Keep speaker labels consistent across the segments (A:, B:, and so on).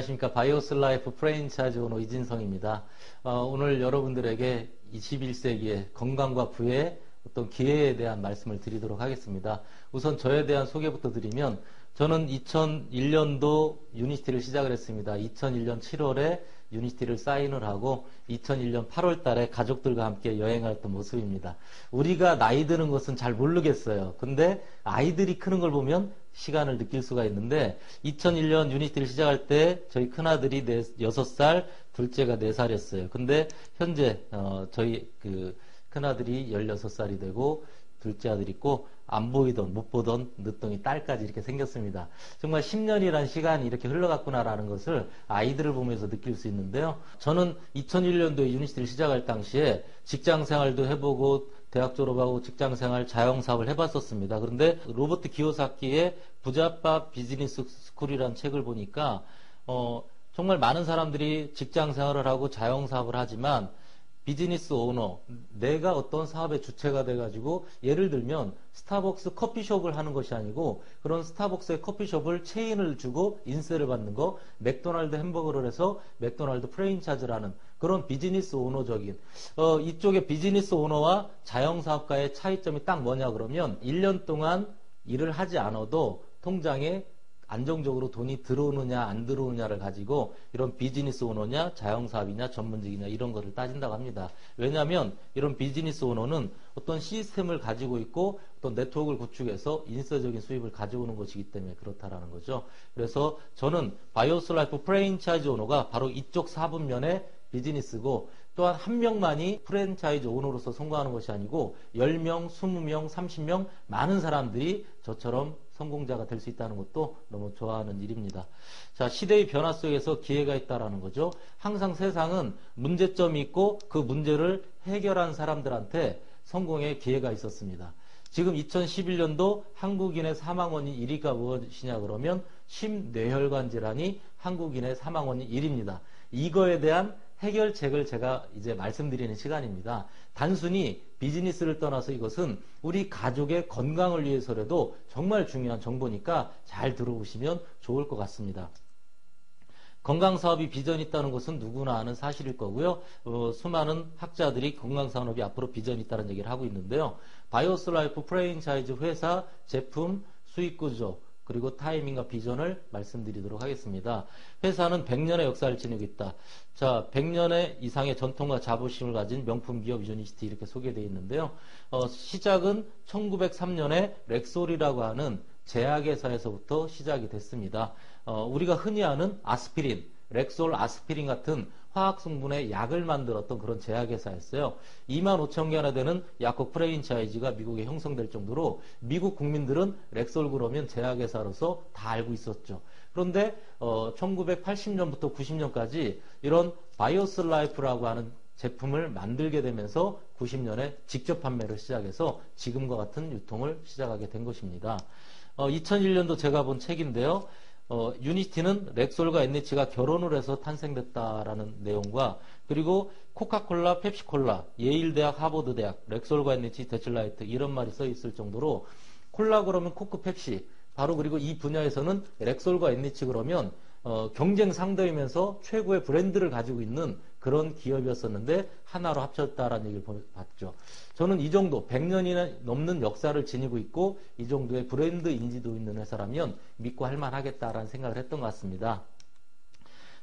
A: 안녕하십니까. 바이오스 라이프 프랜차이즈 오너 이진성입니다. 오늘 여러분들에게 21세기의 건강과 부의 어떤 기회에 대한 말씀을 드리도록 하겠습니다. 우선 저에 대한 소개부터 드리면 저는 2001년도 유니스티를 시작을 했습니다. 2001년 7월에 유니스티를 사인을 하고 2001년 8월 달에 가족들과 함께 여행을 했던 모습입니다. 우리가 나이 드는 것은 잘 모르겠어요. 근데 아이들이 크는 걸 보면 시간을 느낄 수가 있는데 2001년 유니스티를 시작할 때 저희 큰아들이 6살, 둘째가 4살이었어요. 근데 현재 저희 큰아들이 16살이 되고 둘째 아들 있고 안 보이던 못 보던 늦둥이 딸까지 이렇게 생겼습니다. 정말 10년이란 시간이 이렇게 흘러갔구나라는 것을 아이들을 보면서 느낄 수 있는데요. 저는 2001년도에 유니스티를 시작할 당시에 직장 생활도 해보고 대학 졸업하고 직장 생활 자영사업을 해봤었습니다. 그런데 로버트 기요사키의 부자빠 비즈니스 스쿨이라는 책을 보니까 정말 많은 사람들이 직장 생활을 하고 자영사업을 하지만 비즈니스 오너, 내가 어떤 사업의 주체가 돼가지고 예를 들면 스타벅스 커피숍을 하는 것이 아니고 그런 스타벅스의 커피숍을 체인을 주고 인세를 받는 거, 맥도날드 햄버거를 해서 맥도날드 프랜차이즈를 하는 그런 비즈니스 오너적인 이쪽에 비즈니스 오너와 자영사업가의 차이점이 딱 뭐냐 그러면 1년 동안 일을 하지 않아도 통장에 안정적으로 돈이 들어오느냐 안 들어오느냐를 가지고 이런 비즈니스 오너냐 자영사업이냐 전문직이냐 이런 것을 따진다고 합니다. 왜냐하면 이런 비즈니스 오너는 어떤 시스템을 가지고 있고 어떤 네트워크를 구축해서 인쇄적인 수입을 가져오는 것이기 때문에 그렇다라는 거죠. 그래서 저는 바이오스 라이프 프랜차이즈 오너가 바로 이쪽 4분면의 비즈니스고 또한 한 명만이 프랜차이즈 오너로서 성공하는 것이 아니고 10명, 20명, 30명 많은 사람들이 저처럼 성공자가 될 수 있다는 것도 너무 좋아하는 일입니다. 자, 시대의 변화 속에서 기회가 있다라는 거죠. 항상 세상은 문제점이 있고 그 문제를 해결한 사람들한테 성공의 기회가 있었습니다. 지금 2011년도 한국인의 사망 원인 1위가 무엇이냐 그러면 심뇌혈관 질환이 한국인의 사망 원인 1위입니다. 이거에 대한 해결책을 제가 이제 말씀드리는 시간입니다. 단순히 비즈니스를 떠나서 이것은 우리 가족의 건강을 위해서라도 정말 중요한 정보니까 잘 들어보시면 좋을 것 같습니다. 건강사업이 비전이 있다는 것은 누구나 아는 사실일 거고요. 수많은 학자들이 건강산업이 앞으로 비전이 있다는 얘기를 하고 있는데요. 바이오스 라이프 프랜차이즈 회사, 제품, 수익구조, 그리고 타이밍과 비전을 말씀드리도록 하겠습니다. 회사는 100년의 역사를 지니고 있다. 자, 100년의 이상의 전통과 자부심을 가진 명품 기업 유니스티 이렇게 소개되어 있는데요. 시작은 1903년에 렉솔이라고 하는 제약회사에서부터 시작이 됐습니다. 우리가 흔히 아는 아스피린, 렉솔 아스피린 같은 화학 성분의 약을 만들었던 그런 제약회사였어요. 25,000개나 되는 약국 프랜차이즈가 미국에 형성될 정도로 미국 국민들은 렉솔 그러면 제약회사로서 다 알고 있었죠. 그런데 1980년부터 90년까지 이런 바이오스 라이프라고 하는 제품을 만들게 되면서 90년에 직접 판매를 시작해서 지금과 같은 유통을 시작하게 된 것입니다. 2001년도 제가 본 책인데요. 유니티는 렉솔과 NH가 결혼을 해서 탄생됐다라는 내용과 그리고 코카콜라, 펩시콜라, 예일대학, 하버드대학, 렉솔과 NH, 데칠라이트 이런 말이 써 있을 정도로 콜라 그러면 코크, 펩시 바로 그리고 이 분야에서는 렉솔과 NH 그러면 경쟁 상대이면서 최고의 브랜드를 가지고 있는 그런 기업이었었는데 하나로 합쳤다라는 얘기를 봤죠. 저는 이 정도 100년이나 넘는 역사를 지니고 있고 이 정도의 브랜드 인지도 있는 회사라면 믿고 할만하겠다라는 생각을 했던 것 같습니다.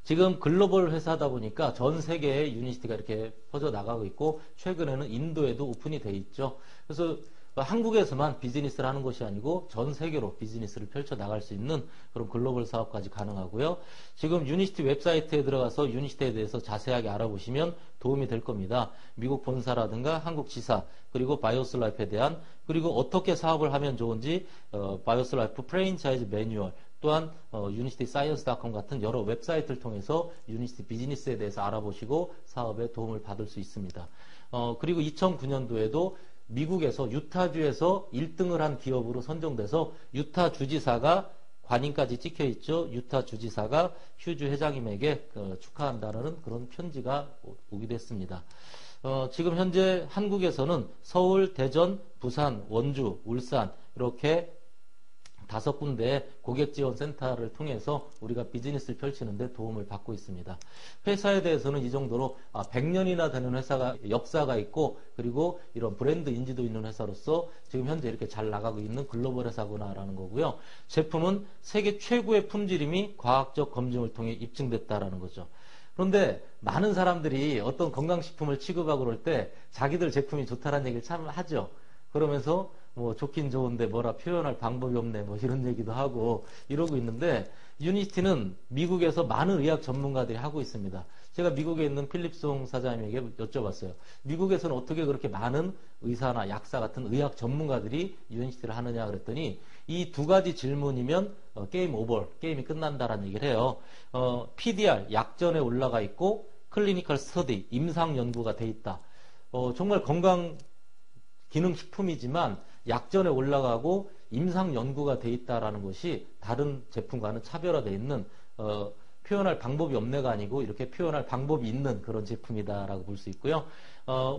A: 지금 글로벌 회사다 보니까 전 세계에 유니스티가 이렇게 퍼져나가고 있고 최근에는 인도에도 오픈이 돼 있죠. 그래서 한국에서만 비즈니스를 하는 것이 아니고 전 세계로 비즈니스를 펼쳐나갈 수 있는 그런 글로벌 사업까지 가능하고요. 지금 유니스티 웹사이트에 들어가서 유니스티에 대해서 자세하게 알아보시면 도움이 될 겁니다. 미국 본사라든가 한국 지사 그리고 바이오스 라이프에 대한 그리고 어떻게 사업을 하면 좋은지 바이오스 라이프 프랜차이즈 매뉴얼 또한 유니스티 사이언스.com 같은 여러 웹사이트를 통해서 유니스티 비즈니스에 대해서 알아보시고 사업에 도움을 받을 수 있습니다. 그리고 2009년도에도 미국에서 유타주에서 1등을 한 기업으로 선정돼서 유타 주지사가 관인까지 찍혀 있죠. 유타 주지사가 휴즈 회장님에게 축하한다는 그런 편지가 오기도 했습니다. 지금 현재 한국에서는 서울, 대전, 부산, 원주, 울산 이렇게 5군데 고객 지원 센터를 통해서 우리가 비즈니스를 펼치는데 도움을 받고 있습니다. 회사에 대해서는 이 정도로 100년이나 되는 회사가 역사가 있고 그리고 이런 브랜드 인지도 있는 회사로서 지금 현재 이렇게 잘 나가고 있는 글로벌 회사구나라는 거고요. 제품은 세계 최고의 품질임이 과학적 검증을 통해 입증됐다라는 거죠. 그런데 많은 사람들이 어떤 건강식품을 취급하고 그럴 때 자기들 제품이 좋다라는 얘기를 참 하죠. 그러면서 뭐 좋긴 좋은데 뭐라 표현할 방법이 없네 뭐 이런 얘기도 하고 이러고 있는데 유니티는 미국에서 많은 의학 전문가들이 하고 있습니다. 제가 미국에 있는 필립송 사장님에게 여쭤봤어요. 미국에서는 어떻게 그렇게 많은 의사나 약사 같은 의학 전문가들이 유니티를 하느냐 그랬더니 이 2가지 질문이면 게임 오버, 게임이 끝난다라는 얘기를 해요. PDR, 약전에 올라가 있고 클리니컬 스터디, 임상 연구가 돼 있다. 정말 건강 기능식품이지만 약전에 올라가고 임상 연구가 돼 있다라는 것이 다른 제품과는 차별화되어 있는 표현할 방법이 없네가 아니고 이렇게 표현할 방법이 있는 그런 제품이다라고 볼 수 있고요.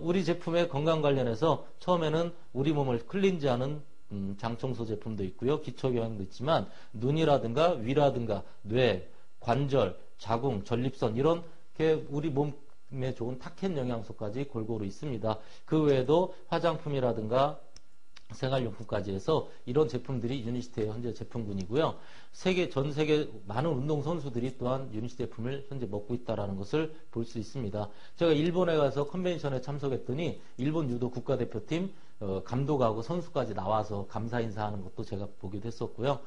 A: 우리 제품의 건강 관련해서 처음에는 우리 몸을 클린지하는 장청소 제품도 있고요. 기초경영도 있지만 눈이라든가 위라든가 뇌, 관절, 자궁, 전립선 이런 게 우리 몸에 좋은 타켓 영양소까지 골고루 있습니다. 그 외에도 화장품이라든가 생활용품까지 해서 이런 제품들이 유니시티의 현재 제품군이고요. 전 세계 많은 운동선수들이 또한 유니시티 제품을 현재 먹고 있다는 것을 볼 수 있습니다. 제가 일본에 가서 컨벤션에 참석했더니 일본 유도 국가대표팀 감독하고 선수까지 나와서 감사 인사하는 것도 제가 보기도 했었고요.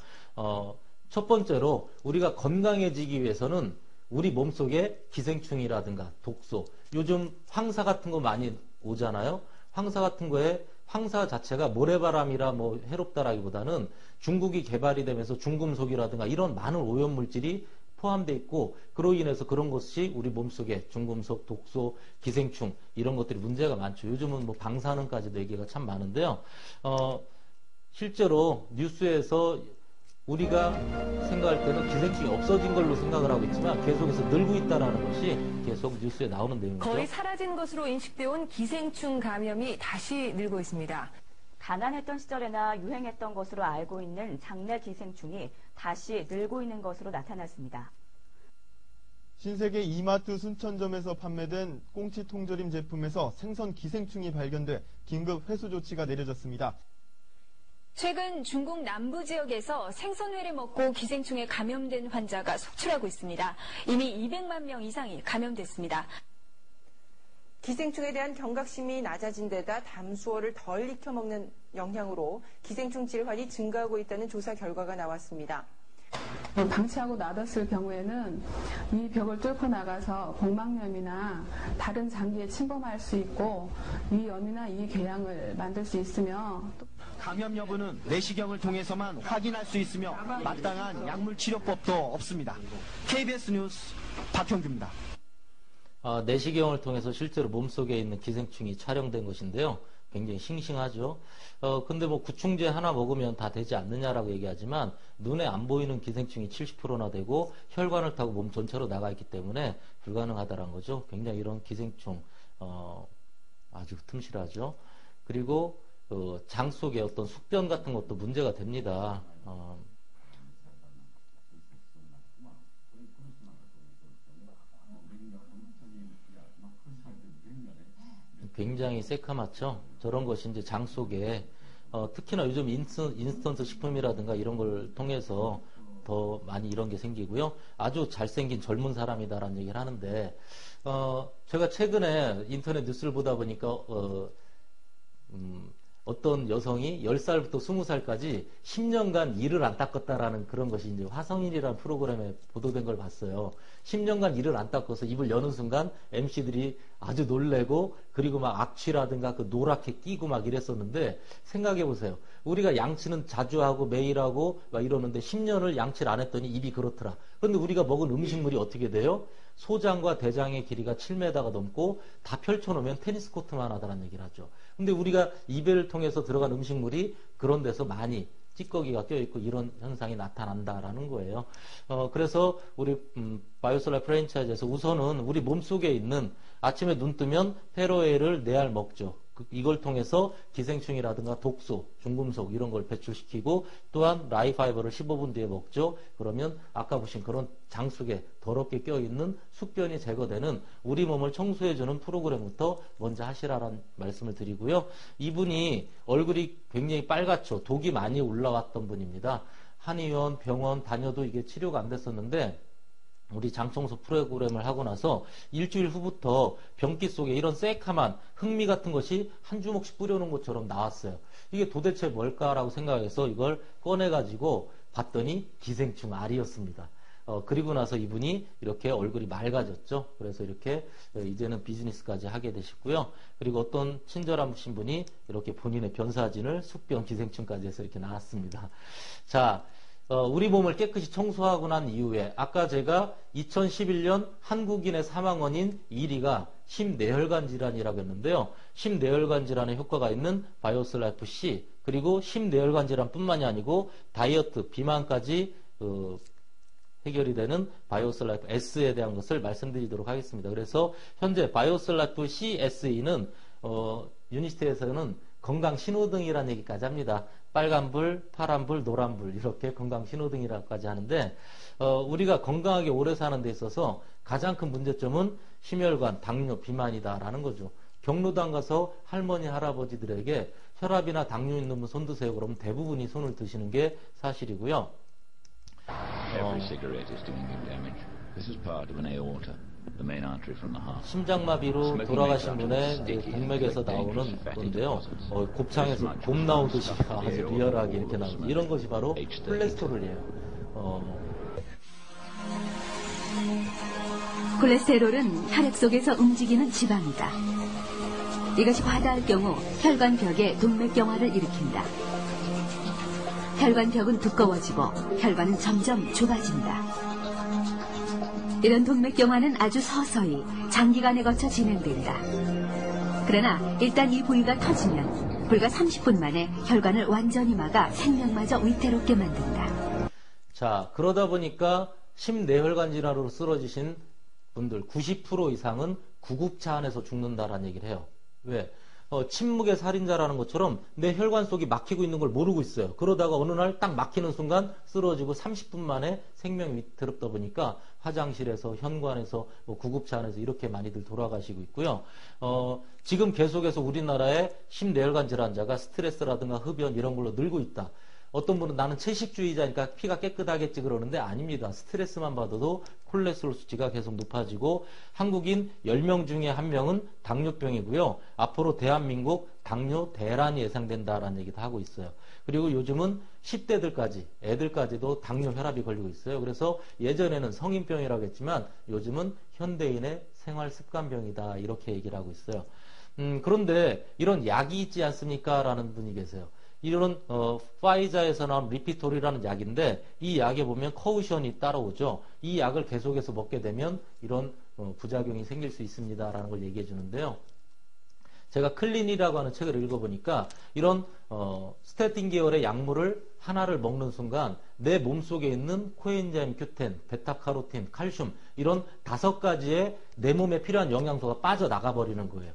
A: 첫 번째로 우리가 건강해지기 위해서는 우리 몸속에 기생충이라든가 독소, 요즘 황사 같은 거 많이 오잖아요. 황사 같은 거에 황사 자체가 모래바람이라 뭐 해롭다라기보다는 중국이 개발이 되면서 중금속이라든가 이런 많은 오염물질이 포함되어 있고 그로 인해서 그런 것이 우리 몸속에 중금속, 독소, 기생충 이런 것들이 문제가 많죠. 요즘은 뭐 방사능까지도 얘기가 참 많은데요. 실제로 뉴스에서 우리가 생각할 때는 기생충이 없어진 걸로 생각을 하고 있지만 계속해서 늘고 있다는 것이 계속 뉴스에 나오는 내용이죠.
B: 거의 사라진 것으로 인식되어 온 기생충 감염이 다시 늘고 있습니다.
C: 가난했던 시절에나 유행했던 것으로 알고 있는 장내 기생충이 다시 늘고 있는 것으로 나타났습니다.
D: 신세계 이마트 순천점에서 판매된 꽁치 통조림 제품에서 생선 기생충이 발견돼 긴급 회수 조치가 내려졌습니다.
B: 최근 중국 남부 지역에서 생선회를 먹고 기생충에 감염된 환자가 속출하고 있습니다. 이미 200만 명 이상이 감염됐습니다.
E: 기생충에 대한 경각심이 낮아진 데다 담수어를 덜 익혀 먹는 영향으로 기생충 질환이 증가하고 있다는 조사 결과가 나왔습니다.
F: 방치하고 놔뒀을 경우에는 이 벽을 뚫고 나가서 복막염이나 다른 장기에 침범할 수 있고 위염이나 위궤양을 만들 수 있으며
G: 감염 여부는 내시경을 통해서만 확인할 수 있으며 마땅한 약물 치료법도 없습니다. KBS 뉴스 박형규입니다.
A: 내시경을 통해서 실제로 몸속에 있는 기생충이 촬영된 것인데요. 굉장히 싱싱하죠. 근데 뭐 구충제 하나 먹으면 다 되지 않느냐라고 얘기하지만 눈에 안 보이는 기생충이 70%나 되고 혈관을 타고 몸 전체로 나가 있기 때문에 불가능하다는 거죠. 굉장히 이런 기생충 아주 틈실하죠. 그리고 장 속에 어떤 숙변 같은 것도 문제가 됩니다. 굉장히 새카맣죠. 저런 것이 이제 장 속에 특히나 요즘 인스턴트 식품이라든가 이런 걸 통해서 더 많이 이런 게 생기고요. 아주 잘생긴 젊은 사람이다라는 얘기를 하는데 제가 최근에 인터넷 뉴스를 보다 보니까 어떤 여성이 10살부터 20살까지 10년간 이를 안 닦았다라는 그런 것이 이제 화성인이라는 프로그램에 보도된 걸 봤어요. 10년간 이를 안 닦아서 입을 여는 순간 MC들이 아주 놀래고 그리고 막 악취라든가 그 노랗게 끼고 막 이랬었는데 생각해 보세요. 우리가 양치는 자주 하고 매일 하고 막 이러는데 10년을 양치를 안 했더니 입이 그렇더라. 그런데 우리가 먹은 음식물이 어떻게 돼요? 소장과 대장의 길이가 7m가 넘고 다 펼쳐놓으면 테니스 코트만 하다는 얘기를 하죠. 근데 우리가 입을 통해서 들어간 음식물이 그런 데서 많이 찌꺼기가 껴있고 이런 현상이 나타난다라는 거예요. 그래서 우리 바이오솔라 프랜차이즈에서 우선은 우리 몸속에 있는 아침에 눈 뜨면 페로에를 4알 먹죠. 이걸 통해서 기생충이라든가 독소, 중금속 이런 걸 배출시키고 또한 라이파이버를 15분 뒤에 먹죠. 그러면 아까 보신 그런 장 속에 더럽게 껴있는 숙변이 제거되는 우리 몸을 청소해주는 프로그램부터 먼저 하시라는 말씀을 드리고요. 이분이 얼굴이 굉장히 빨갛죠. 독이 많이 올라왔던 분입니다. 한의원, 병원 다녀도 이게 치료가 안 됐었는데 우리 장청소 프로그램을 하고 나서 일주일 후부터 변기 속에 이런 새카만 흑미 같은 것이 한 주먹씩 뿌려놓은 것처럼 나왔어요. 이게 도대체 뭘까라고 생각해서 이걸 꺼내가지고 봤더니 기생충 알이었습니다. 그리고 나서 이분이 이렇게 얼굴이 맑아졌죠. 그래서 이렇게 이제는 비즈니스까지 하게 되셨고요. 그리고 어떤 친절하신 분이 이렇게 본인의 변사진을 숙변 기생충까지 해서 이렇게 나왔습니다. 자, 우리 몸을 깨끗이 청소하고 난 이후에 아까 제가 2011년 한국인의 사망 원인 1위가 심내혈관 질환이라고 했는데요. 심내혈관 질환에 효과가 있는 바이오스 라이프 C 그리고 심내혈관 질환뿐만이 아니고 다이어트, 비만까지 해결이 되는 바이오스 라이프 S에 대한 것을 말씀드리도록 하겠습니다. 그래서 현재 바이오스 라이프 CSE는 유니스트에서는 건강 신호등이라는 얘기까지 합니다. 빨간불, 파란불, 노란불 이렇게 건강 신호등이라고까지 하는데 우리가 건강하게 오래 사는 데 있어서 가장 큰 문제점은 심혈관, 당뇨, 비만이다라는 거죠. 경로당 가서 할머니, 할아버지들에게 혈압이나 당뇨 있는 분 손 드세요. 그러면 대부분이 손을 드시는 게 사실이고요.
H: Every cigarette is doing you damage. This is part of an aorta, the main artery from the heart.
A: 심장마비로 돌아가신 분의 이제 동맥에서 나오는 건데요. 곱창에서 곰 나오듯이 아주 리얼하게 이렇게 나오는 이런 것이 바로 콜레스테롤이에요.
I: 콜레스테롤은 혈액 속에서 움직이는 지방이다. 이것이 과다할 경우 혈관벽에 동맥경화를 일으킨다. 혈관벽은 두꺼워지고 혈관은 점점 좁아진다. 이런 동맥경화는 아주 서서히 장기간에 거쳐 진행된다. 그러나 일단 이 부위가 터지면 불과 30분 만에 혈관을 완전히 막아 생명마저 위태롭게 만든다.
A: 자, 그러다 보니까 심내혈관 질환으로 쓰러지신 분들 90% 이상은 구급차 안에서 죽는다라는 얘기를 해요. 왜? 침묵의 살인자라는 것처럼 내 혈관 속이 막히고 있는 걸 모르고 있어요. 그러다가 어느 날 딱 막히는 순간 쓰러지고 30분 만에 생명이 위태롭다 보니까 화장실에서, 현관에서, 구급차 안에서 이렇게 많이들 돌아가시고 있고요. 지금 계속해서 우리나라의 심내혈관 질환자가 스트레스라든가 흡연 이런 걸로 늘고 있다. 어떤 분은 나는 채식주의자니까 피가 깨끗하겠지 그러는데 아닙니다. 스트레스만 받아도 콜레스테롤 수치가 계속 높아지고 한국인 10명 중에 1명은 당뇨병이고요. 앞으로 대한민국 당뇨 대란이 예상된다라는 얘기도 하고 있어요. 그리고 요즘은 10대들까지, 애들까지도 당뇨 혈압이 걸리고 있어요. 그래서 예전에는 성인병이라고 했지만 요즘은 현대인의 생활습관병이다 이렇게 얘기를 하고 있어요. 그런데 이런 약이 있지 않습니까? 라는 분이 계세요. 이런 파이자에서 나온 리피톨이라는 약인데 이 약에 보면 커우션이 따라오죠. 이 약을 계속해서 먹게 되면 이런 부작용이 생길 수 있습니다라는 걸 얘기해 주는데요. 제가 클린이라고 하는 책을 읽어보니까 이런 스테틴 계열의 약물을 하나를 먹는 순간 내 몸속에 있는 코엔자임 Q10, 베타카로틴, 칼슘 이런 5가지의 내 몸에 필요한 영양소가 빠져나가 버리는 거예요.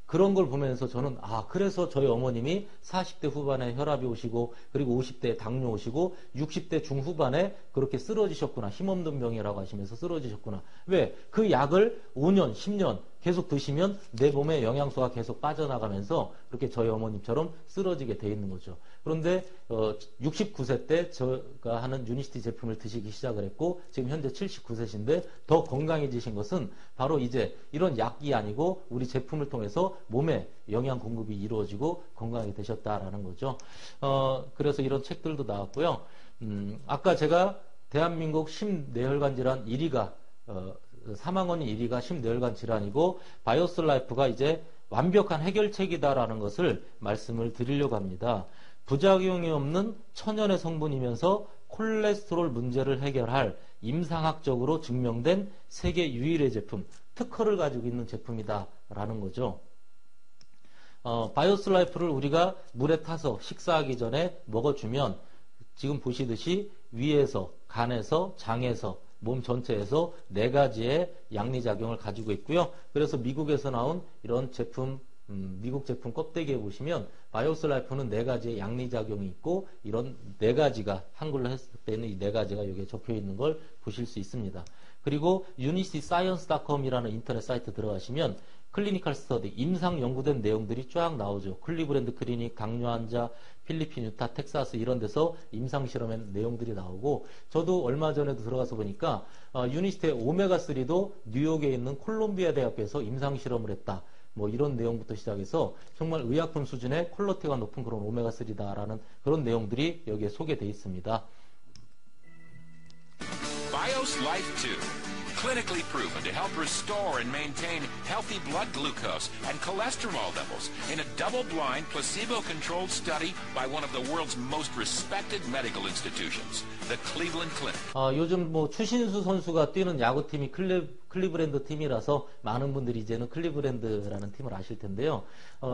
A: 그런 걸 보면서 저는 그래서 저희 어머님이 40대 후반에 혈압이 오시고 그리고 50대에 당뇨 오시고 60대 중후반에 그렇게 쓰러지셨구나. 힘없는 병이라고 하시면서 쓰러지셨구나. 왜? 그 약을 5년, 10년 계속 드시면 내 몸에 영양소가 계속 빠져나가면서 그렇게 저희 어머님처럼 쓰러지게 돼 있는 거죠. 그런데 69세 때 제가 하는 유니시티 제품을 드시기 시작을 했고 지금 현재 79세신데 더 건강해지신 것은 바로 이제 이런 약이 아니고 우리 제품을 통해서 몸에 영양 공급이 이루어지고 건강하게 되셨다라는 거죠. 그래서 이런 책들도 나왔고요. 아까 제가 대한민국 심내혈관 질환 1위가 사망 원인 1위가 심내혈관 질환이고 바이오스 라이프가 이제 완벽한 해결책이다라는 것을 말씀을 드리려고 합니다. 부작용이 없는 천연의 성분이면서 콜레스테롤 문제를 해결할 임상학적으로 증명된 세계 유일의 제품, 특허를 가지고 있는 제품이다라는 거죠. 바이오스 라이프를 우리가 물에 타서 식사하기 전에 먹어주면 지금 보시듯이 위에서, 간에서, 장에서, 몸 전체에서 4가지의 양리작용을 가지고 있고요. 그래서 미국에서 나온 이런 제품 미국 제품 껍데기에 보시면 바이오스 라이프는 4가지의 양리작용이 있고 이런 4가지가 한글로 했을 때는 이 4가지가 여기에 적혀 있는 걸 보실 수 있습니다. 그리고 unicyscience.com이라는 인터넷 사이트 들어가시면 클리니컬 스터디, 임상 연구된 내용들이 쫙 나오죠. 클리브랜드 클리닉, 당뇨 환자, 필리핀, 유타, 텍사스 이런 데서 임상 실험의 내용들이 나오고 저도 얼마 전에도 들어가서 보니까 유니스트의 오메가3도 뉴욕에 있는 콜롬비아 대학교에서 임상 실험을 했다. 뭐 이런 내용부터 시작해서 정말 의약품 수준의 퀄리티가 높은 그런 오메가3다라는 그런 내용들이 여기에 소개되어 있습니다.
J: Bios Life 2, clinically proven to help restore and maintain healthy blood glucose and cholesterol levels in a double-blind, placebo-controlled study by one of the world's most respected medical institutions, the Cleveland Clinic.
A: 요즘 뭐 추신수 선수가 뛰는 야구팀이 클리브랜드 팀이라서 많은 분들이 이제는 클리브랜드라는 팀을 아실 텐데요.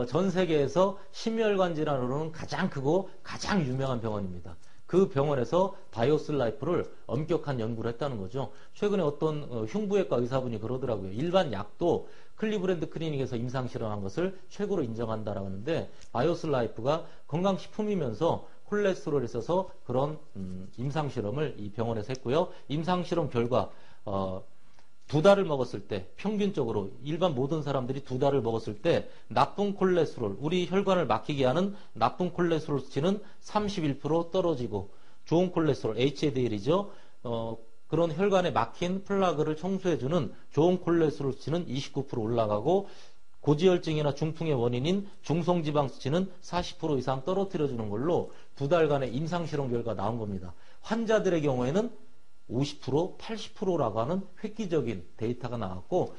A: 전 세계에서 심혈관 질환으로는 가장 크고 가장 유명한 병원입니다. 그 병원에서 바이오스 라이프를 엄격한 연구를 했다는 거죠. 최근에 어떤 흉부외과 의사분이 그러더라고요. 일반 약도 클리브랜드 클리닉에서 임상 실험한 것을 최고로 인정한다라고 하는데 바이오스 라이프가 건강식품이면서 콜레스테롤에 있어서 그런 임상 실험을 이 병원에서 했고요. 임상 실험 결과 2달을 먹었을 때 평균적으로 일반 모든 사람들이 2달을 먹었을 때 나쁜 콜레스테롤, 우리 혈관을 막히게 하는 나쁜 콜레스테롤 수치는 31% 떨어지고 좋은 콜레스테롤, HDL이죠. 그런 혈관에 막힌 플라그를 청소해주는 좋은 콜레스테롤 수치는 29% 올라가고 고지혈증이나 중풍의 원인인 중성지방 수치는 40% 이상 떨어뜨려주는 걸로 2달간의 임상실험 결과가 나온 겁니다. 환자들의 경우에는 50%, 80%라고 하는 획기적인 데이터가 나왔고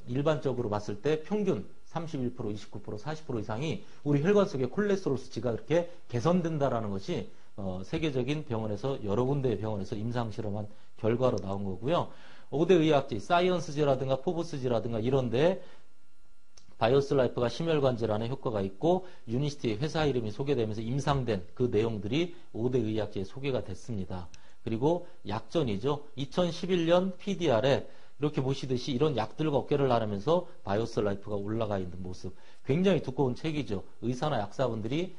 A: 일반적으로 봤을 때 평균 31%, 29%, 40% 이상이 우리 혈관 속의 콜레스테롤 수치가 그렇게 개선된다라는 것이 세계적인 병원에서 여러 군데의 병원에서 임상실험한 결과로 나온 거고요. 5대 의학지, 사이언스지라든가 포브스지라든가 이런데 바이오스 라이프가 심혈관 질환에 효과가 있고 유니시티 회사 이름이 소개되면서 임상된 그 내용들이 5대 의학지에 소개가 됐습니다. 그리고 약전이죠. 2011년 PDR에 이렇게 보시듯이 이런 약들과 어깨를 나르면서 바이오스 라이프가 올라가 있는 모습. 굉장히 두꺼운 책이죠. 의사나 약사분들이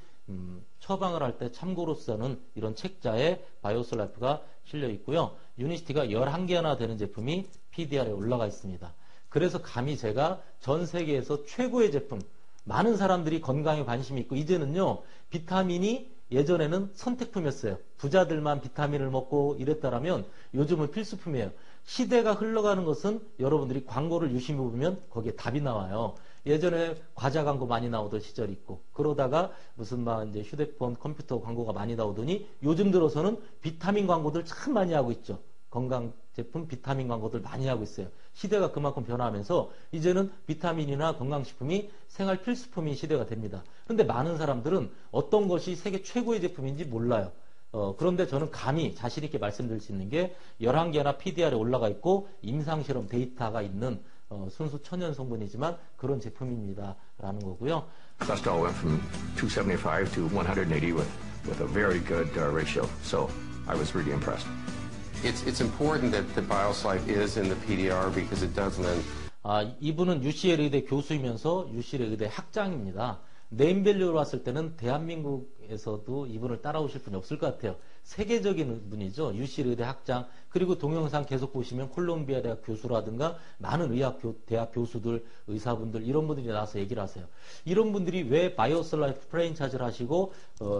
A: 처방을 할 때 참고로 쓰는 이런 책자에 바이오스 라이프가 실려 있고요. 유니시티가 11개나 되는 제품이 PDR에 올라가 있습니다. 그래서 감히 제가 전 세계에서 최고의 제품, 많은 사람들이 건강에 관심이 있고 이제는요. 비타민이 예전에는 선택품이었어요. 부자들만 비타민을 먹고 이랬다라면 요즘은 필수품이에요. 시대가 흘러가는 것은 여러분들이 광고를 유심히 보면 거기에 답이 나와요. 예전에 과자 광고 많이 나오던 시절이 있고 그러다가 무슨 막 이제 휴대폰, 컴퓨터 광고가 많이 나오더니 요즘 들어서는 비타민 광고들 참 많이 하고 있죠. 건강 제품 비타민 광고들 많이 하고 있어요. 시대가 그만큼 변화하면서 이제는 비타민이나 건강식품이 생활 필수품인 시대가 됩니다. 그런데 많은 사람들은 어떤 것이 세계 최고의 제품인지 몰라요. 그런데 저는 감히 자신 있게 말씀드릴 수 있는 게 11개나 PDR에 올라가 있고 임상실험 데이터가 있는 순수 천연 성분이지만 그런 제품입니다. 라는 거고요.
K: Cholesterol went from 275 to 180 with a very good ratio. So I was really impressed.
L: It's important that the Bios Life is in the PDR because it does lend.
A: 이분은 UCL 의대 교수이면서 UCL 의대 학장입니다. 네임밸류로 봤을 때는 대한민국에서도 이분을 따라오실 분이 없을 것 같아요. 세계적인 분이죠. UCL 의대 학장, 그리고 동영상 계속 보시면 콜롬비아 대학 교수라든가 많은 대학 교수들, 의사분들 이런 분들이 나와서 얘기를 하세요. 이런 분들이 왜 바이오스 라이프 프랜차이즈를 하시고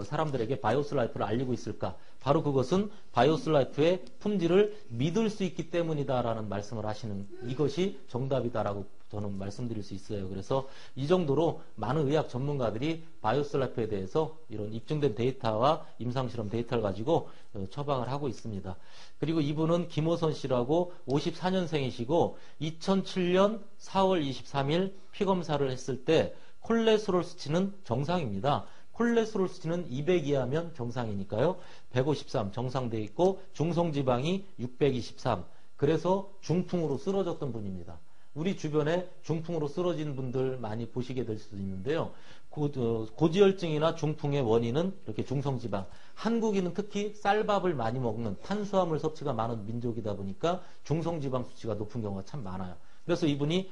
A: 사람들에게 바이오스 라이프를 알리고 있을까? 바로 그것은 바이오스 라이프의 품질을 믿을 수 있기 때문이다라는 말씀을 하시는 이것이 정답이다라고 저는 말씀드릴 수 있어요. 그래서 이 정도로 많은 의학 전문가들이 바이오스 라이프에 대해서 이런 입증된 데이터와 임상실험 데이터를 가지고 처방을 하고 있습니다. 그리고 이분은 김호선 씨라고 54년생이시고 2007년 4월 23일 피검사를 했을 때 콜레스테롤 수치는 정상입니다. 콜레스테롤 수치는 200 이하면 정상이니까요. 153 정상되어 있고 중성지방이 623. 그래서 중풍으로 쓰러졌던 분입니다. 우리 주변에 중풍으로 쓰러진 분들 많이 보시게 될 수도 있는데요. 고지혈증이나 중풍의 원인은 이렇게 중성지방. 한국인은 특히 쌀밥을 많이 먹는 탄수화물 섭취가 많은 민족이다 보니까 중성지방 수치가 높은 경우가 참 많아요. 그래서 이분이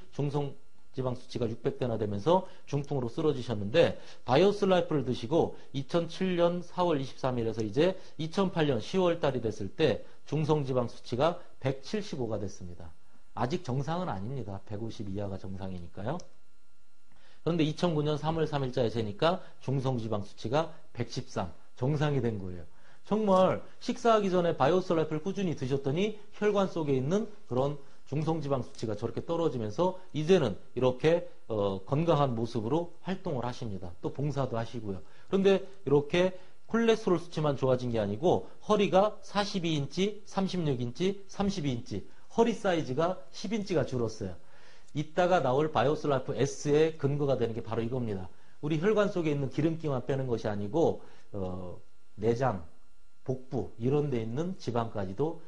A: 지방 수치가 600대나 되면서 중풍으로 쓰러지셨는데 바이오스 라이프를 드시고 2007년 4월 23일에서 이제 2008년 10월 달이 됐을 때 중성 지방 수치가 175가 됐습니다. 아직 정상은 아닙니다. 150 이하가 정상이니까요. 그런데 2009년 3월 3일자에 재니까 중성 지방 수치가 113, 정상이 된 거예요. 정말 식사하기 전에 바이오스 라이프를 꾸준히 드셨더니 혈관 속에 있는 그런 중성지방 수치가 저렇게 떨어지면서 이제는 이렇게 건강한 모습으로 활동을 하십니다. 또 봉사도 하시고요. 그런데 이렇게 콜레스테롤 수치만 좋아진 게 아니고 허리가 42인치, 36인치, 32인치, 허리 사이즈가 10인치가 줄었어요. 이따가 나올 바이오스 라이프 S의 근거가 되는 게 바로 이겁니다. 우리 혈관 속에 있는 기름기만 빼는 것이 아니고 내장, 복부 이런 데 있는 지방까지도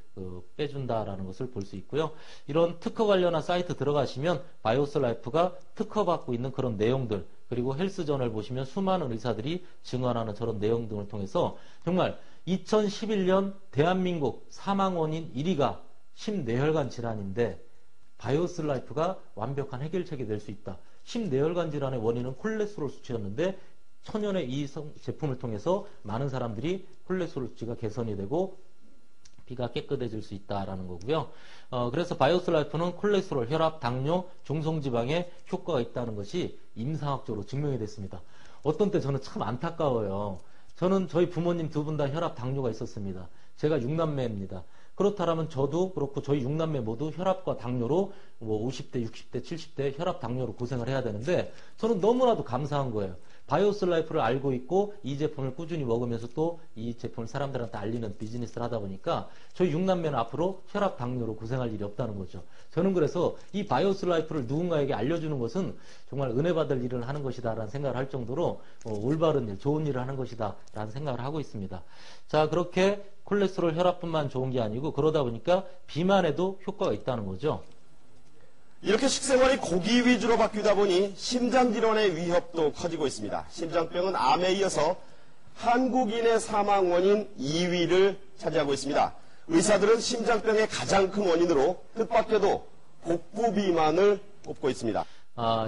A: 빼준다라는 것을 볼 수 있고요. 이런 특허 관련한 사이트 들어가시면 바이오스 라이프가 특허받고 있는 그런 내용들, 그리고 헬스저널 보시면 수많은 의사들이 증언하는 저런 내용 등을 통해서 정말 2011년 대한민국 사망 원인 1위가 심뇌혈관 질환인데 바이오스 라이프가 완벽한 해결책이 될 수 있다. 심뇌혈관 질환의 원인은 콜레스테롤 수치였는데 천연의 이 제품을 통해서 많은 사람들이 콜레스테롤 수치가 개선이 되고 피가 깨끗해질 수 있다라는 거고요. 그래서 바이오스 라이프는 콜레스테롤, 혈압, 당뇨, 중성지방에 효과가 있다는 것이 임상학적으로 증명이 됐습니다. 어떤 때 저는 참 안타까워요. 저는 저희 부모님 두 분 다 혈압, 당뇨가 있었습니다. 제가 6남매입니다. 그렇다면 저도 그렇고 저희 6남매 모두 혈압과 당뇨로 뭐 50대, 60대, 70대 혈압, 당뇨로 고생을 해야 되는데 저는 너무나도 감사한 거예요. 바이오스 라이프를 알고 있고 이 제품을 꾸준히 먹으면서 또 이 제품을 사람들한테 알리는 비즈니스를 하다 보니까 저희 6남매는 앞으로 혈압, 당뇨로 고생할 일이 없다는 거죠. 저는 그래서 이 바이오스 라이프를 누군가에게 알려주는 것은 정말 은혜 받을 일을 하는 것이다 라는 생각을 할 정도로 올바른 일, 좋은 일을 하는 것이다 라는 생각을 하고 있습니다. 자, 그렇게 콜레스테롤, 혈압뿐만 좋은 게 아니고 그러다 보니까 비만에도 효과가 있다는 거죠.
M: 이렇게 식생활이 고기 위주로 바뀌다 보니 심장질환의 위협도 커지고 있습니다. 심장병은 암에 이어서 한국인의 사망 원인 2위를 차지하고 있습니다. 의사들은 심장병의 가장 큰 원인으로 뜻밖에도 복부 비만을 꼽고 있습니다.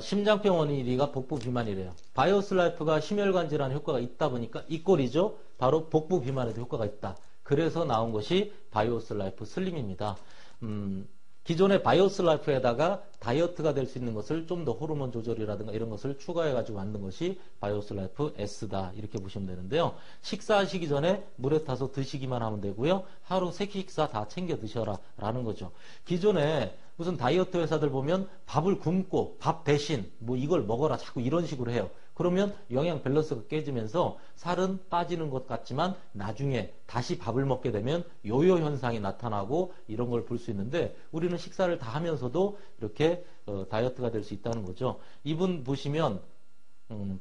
A: 심장병 원인 1위가 복부 비만이래요. 바이오스 라이프가 심혈관 질환 효과가 있다 보니까 이 꼴이죠. 바로 복부 비만에도 효과가 있다. 그래서 나온 것이 바이오스 라이프 슬림입니다. 기존의 바이오스 라이프에다가 다이어트가 될 수 있는 것을 좀 더 호르몬 조절이라든가 이런 것을 추가해가지고 만든 것이 바이오스 라이프 S다. 이렇게 보시면 되는데요. 식사하시기 전에 물에 타서 드시기만 하면 되고요. 하루 3끼 다 챙겨 드셔라 라는 거죠. 기존에 무슨 다이어트 회사들 보면 밥을 굶고 밥 대신 뭐 이걸 먹어라 자꾸 이런 식으로 해요. 그러면 영양 밸런스가 깨지면서 살은 빠지는 것 같지만 나중에 다시 밥을 먹게 되면 요요 현상이 나타나고 이런 걸 볼 수 있는데 우리는 식사를 다 하면서도 이렇게 다이어트가 될 수 있다는 거죠. 이분 보시면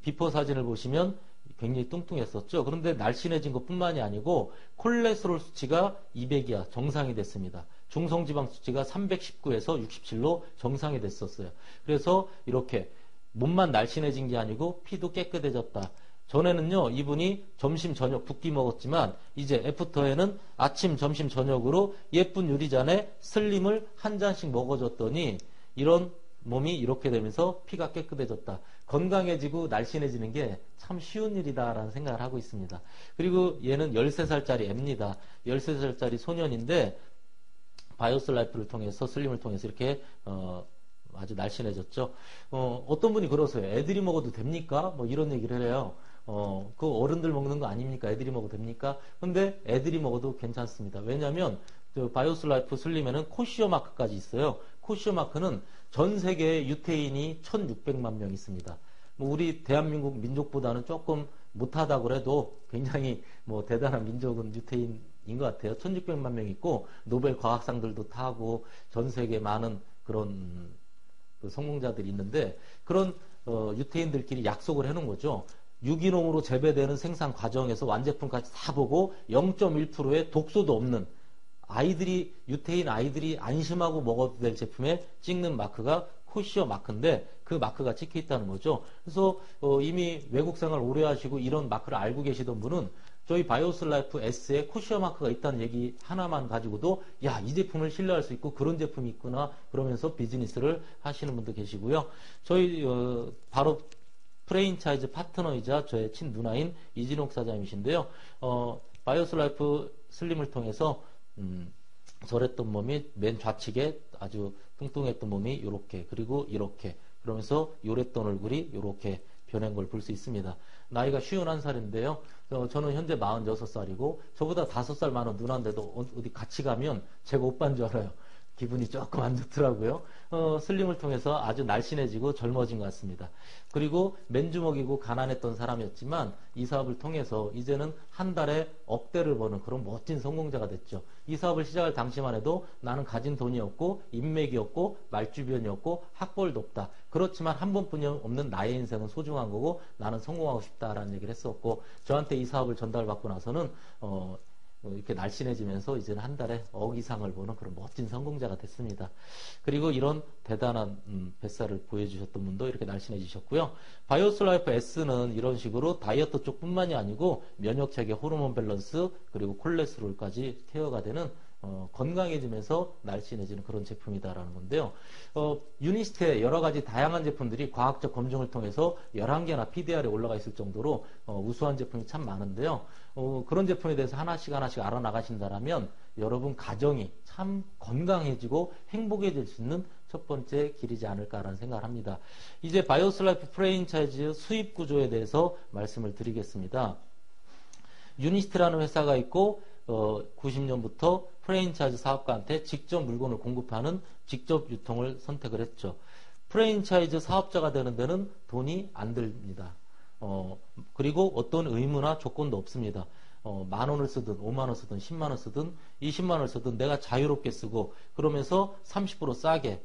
A: 비포 사진을 보시면 굉장히 뚱뚱했었죠. 그런데 날씬해진 것뿐만이 아니고 콜레스테롤 수치가 200이야 정상이 됐습니다. 중성지방 수치가 319에서 67로 정상이 됐었어요. 그래서 이렇게 몸만 날씬해진 게 아니고 피도 깨끗해졌다. 전에는요, 이분이 점심, 저녁 두 끼 먹었지만 이제 애프터에는 아침, 점심, 저녁으로 예쁜 유리잔에 슬림을 한 잔씩 먹어줬더니 이런 몸이 이렇게 되면서 피가 깨끗해졌다. 건강해지고 날씬해지는 게 참 쉬운 일이다라는 생각을 하고 있습니다. 그리고 얘는 13살짜리 애입니다. 13살짜리 소년인데 바이오스 라이프를 통해서 슬림을 통해서 이렇게 아주 날씬해졌죠. 어떤 분이 그러세요. 애들이 먹어도 됩니까? 뭐 이런 얘기를 해요. 그 어른들 먹는 거 아닙니까? 애들이 먹어도 됩니까? 근데 애들이 먹어도 괜찮습니다. 왜냐하면 바이오스 라이프 슬림에는 코시오 마크까지 있어요. 코시오 마크는 전 세계에 유태인이 1,600만 명 있습니다. 뭐 우리 대한민국 민족보다는 조금 못하다고 해도 굉장히 뭐 대단한 민족은 유태인인 것 같아요. 1,600만 명 있고 노벨 과학상들도 타고 전 세계 많은 그런 성공자들이 있는데 그런 유태인들끼리 약속을 해놓은 거죠. 유기농으로 재배되는 생산 과정에서 완제품까지 다 보고 0.1%의 독소도 없는 유태인 아이들이 안심하고 먹어도 될 제품에 찍는 마크가 코시오 마크인데 그 마크가 찍혀 있다는 거죠. 그래서 이미 외국 생활 오래 하시고 이런 마크를 알고 계시던 분은 저희 바이오스 라이프 S에 코시어 마크가 있다는 얘기 하나만 가지고도 야, 이 제품을 신뢰할 수 있고 그런 제품이 있구나 그러면서 비즈니스를 하시는 분도 계시고요. 저희 바로 프랜차이즈 파트너이자 저의 친누나인 이진옥 사장님이신데요. 바이오스 라이프 슬림을 통해서 저랬던 몸이 맨 좌측에 아주 뚱뚱했던 몸이 이렇게 그리고 이렇게 그러면서 요랬던 얼굴이 이렇게 변한 걸 볼 수 있습니다. 나이가 51살인데요. 저는 현재 46살이고 저보다 5살 많은 누나인데도 어디 같이 가면 제가 오빠인 줄 알아요. 기분이 조금 안 좋더라고요. 슬림을 통해서 아주 날씬해지고 젊어진 것 같습니다. 그리고 맨주먹이고 가난했던 사람이었지만 이 사업을 통해서 이제는 한 달에 억대를 버는 그런 멋진 성공자가 됐죠. 이 사업을 시작할 당시만 해도 나는 가진 돈이 없고 인맥이 없고 말주변이 없고 학벌도 없다. 그렇지만 한 번뿐이 없는 나의 인생은 소중한 거고 나는 성공하고 싶다라는 얘기를 했었고 저한테 이 사업을 전달받고 나서는 이렇게 날씬해지면서 이제는 한 달에 억 이상을 버는 그런 멋진 성공자가 됐습니다. 그리고 이런 대단한 뱃살을 보여주셨던 분도 이렇게 날씬해지셨고요. 바이오스 라이프 S는 이런 식으로 다이어트 쪽뿐만이 아니고 면역체계, 호르몬 밸런스, 그리고 콜레스테롤까지 케어가 되는 건강해지면서 날씬해지는 그런 제품이다라는 건데요. 유니스트에 여러 가지 다양한 제품들이 과학적 검증을 통해서 11개나 PDR에 올라가 있을 정도로 우수한 제품이 참 많은데요. 그런 제품에 대해서 하나씩 알아나가신다면 여러분 가정이 참 건강해지고 행복해질 수 있는 첫 번째 길이지 않을까라는 생각을 합니다. 이제 바이오스 라이프 프랜차이즈 수입 구조에 대해서 말씀을 드리겠습니다. 유니스트라는 회사가 있고 90년부터 프랜차이즈 사업가한테 직접 물건을 공급하는 직접 유통을 선택을 했죠. 프랜차이즈 사업자가 되는 데는 돈이 안 듭니다. 그리고 어떤 의무나 조건도 없습니다. 10,000원을 쓰든 50,000원 쓰든 10만원 쓰든 20만원을 쓰든 내가 자유롭게 쓰고 그러면서 30% 싸게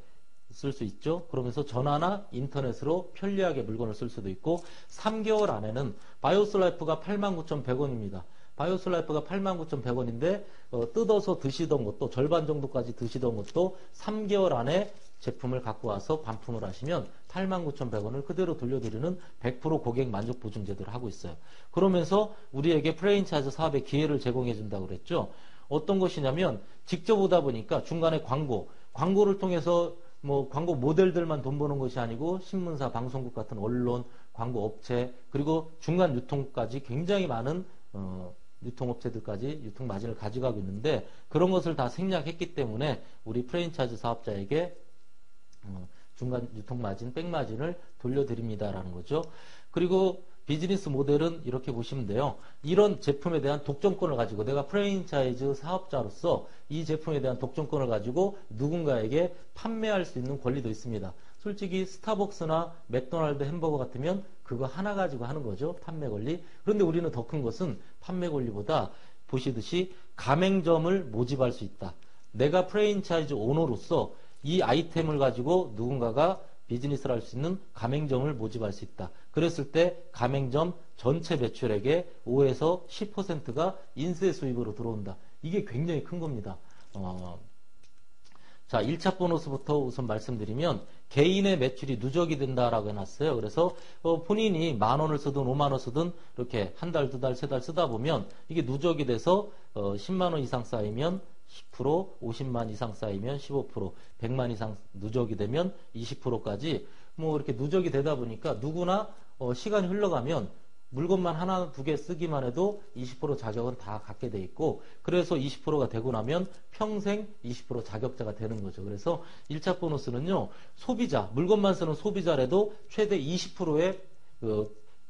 A: 쓸 수 있죠. 그러면서 전화나 인터넷으로 편리하게 물건을 쓸 수도 있고 3개월 안에는 바이오스 라이프가 89,100원입니다. 바이오스 라이프가 89,100원인데 뜯어서 드시던 것도 절반 정도까지 드시던 것도 3개월 안에 제품을 갖고 와서 반품을 하시면 89,100원을 그대로 돌려드리는 100% 고객 만족 보증 제도를 하고 있어요. 그러면서 우리에게 프랜차이즈 사업의 기회를 제공해 준다고 그랬죠. 어떤 것이냐면 직접 오다 보니까 중간에 광고를 통해서 광고 모델들만 돈 버는 것이 아니고 신문사, 방송국 같은 언론, 광고 업체 그리고 중간 유통까지 굉장히 많은 유통업체들까지 유통 마진을 가져가고 있는데 그런 것을 다 생략했기 때문에 우리 프랜차이즈 사업자에게 중간 유통 마진, 백 마진을 돌려드립니다라는 거죠. 그리고 비즈니스 모델은 이렇게 보시면 돼요. 이런 제품에 대한 독점권을 가지고 내가 프랜차이즈 사업자로서 이 제품에 대한 독점권을 가지고 누군가에게 판매할 수 있는 권리도 있습니다. 솔직히 스타벅스나 맥도날드 햄버거 같으면 그거 하나 가지고 하는 거죠. 판매 권리. 그런데 우리는 더 큰 것은 판매 권리보다 보시듯이 가맹점을 모집할 수 있다. 내가 프랜차이즈 오너로서 이 아이템을 가지고 누군가가 비즈니스를 할 수 있는 가맹점을 모집할 수 있다. 그랬을 때 가맹점 전체 매출액의 5에서 10%가 인세 수입으로 들어온다. 이게 굉장히 큰 겁니다. 자, 1차 보너스부터 우선 말씀드리면 개인의 매출이 누적이 된다라고 해놨어요. 그래서 본인이 10,000원을 쓰든 50,000원 쓰든 이렇게 한 달, 두 달, 세 달 쓰다 보면 이게 누적이 돼서 10만원 이상 쌓이면 10%, 50만 이상 쌓이면 15%, 100만 이상 누적이 되면 20%까지 이렇게 누적이 되다 보니까 누구나 시간이 흘러가면 물건만 하나, 두 개 쓰기만 해도 20% 자격은 다 갖게 돼 있고 그래서 20%가 되고 나면 평생 20% 자격자가 되는 거죠. 그래서 1차 보너스는요. 소비자, 물건만 쓰는 소비자라도 최대 20%의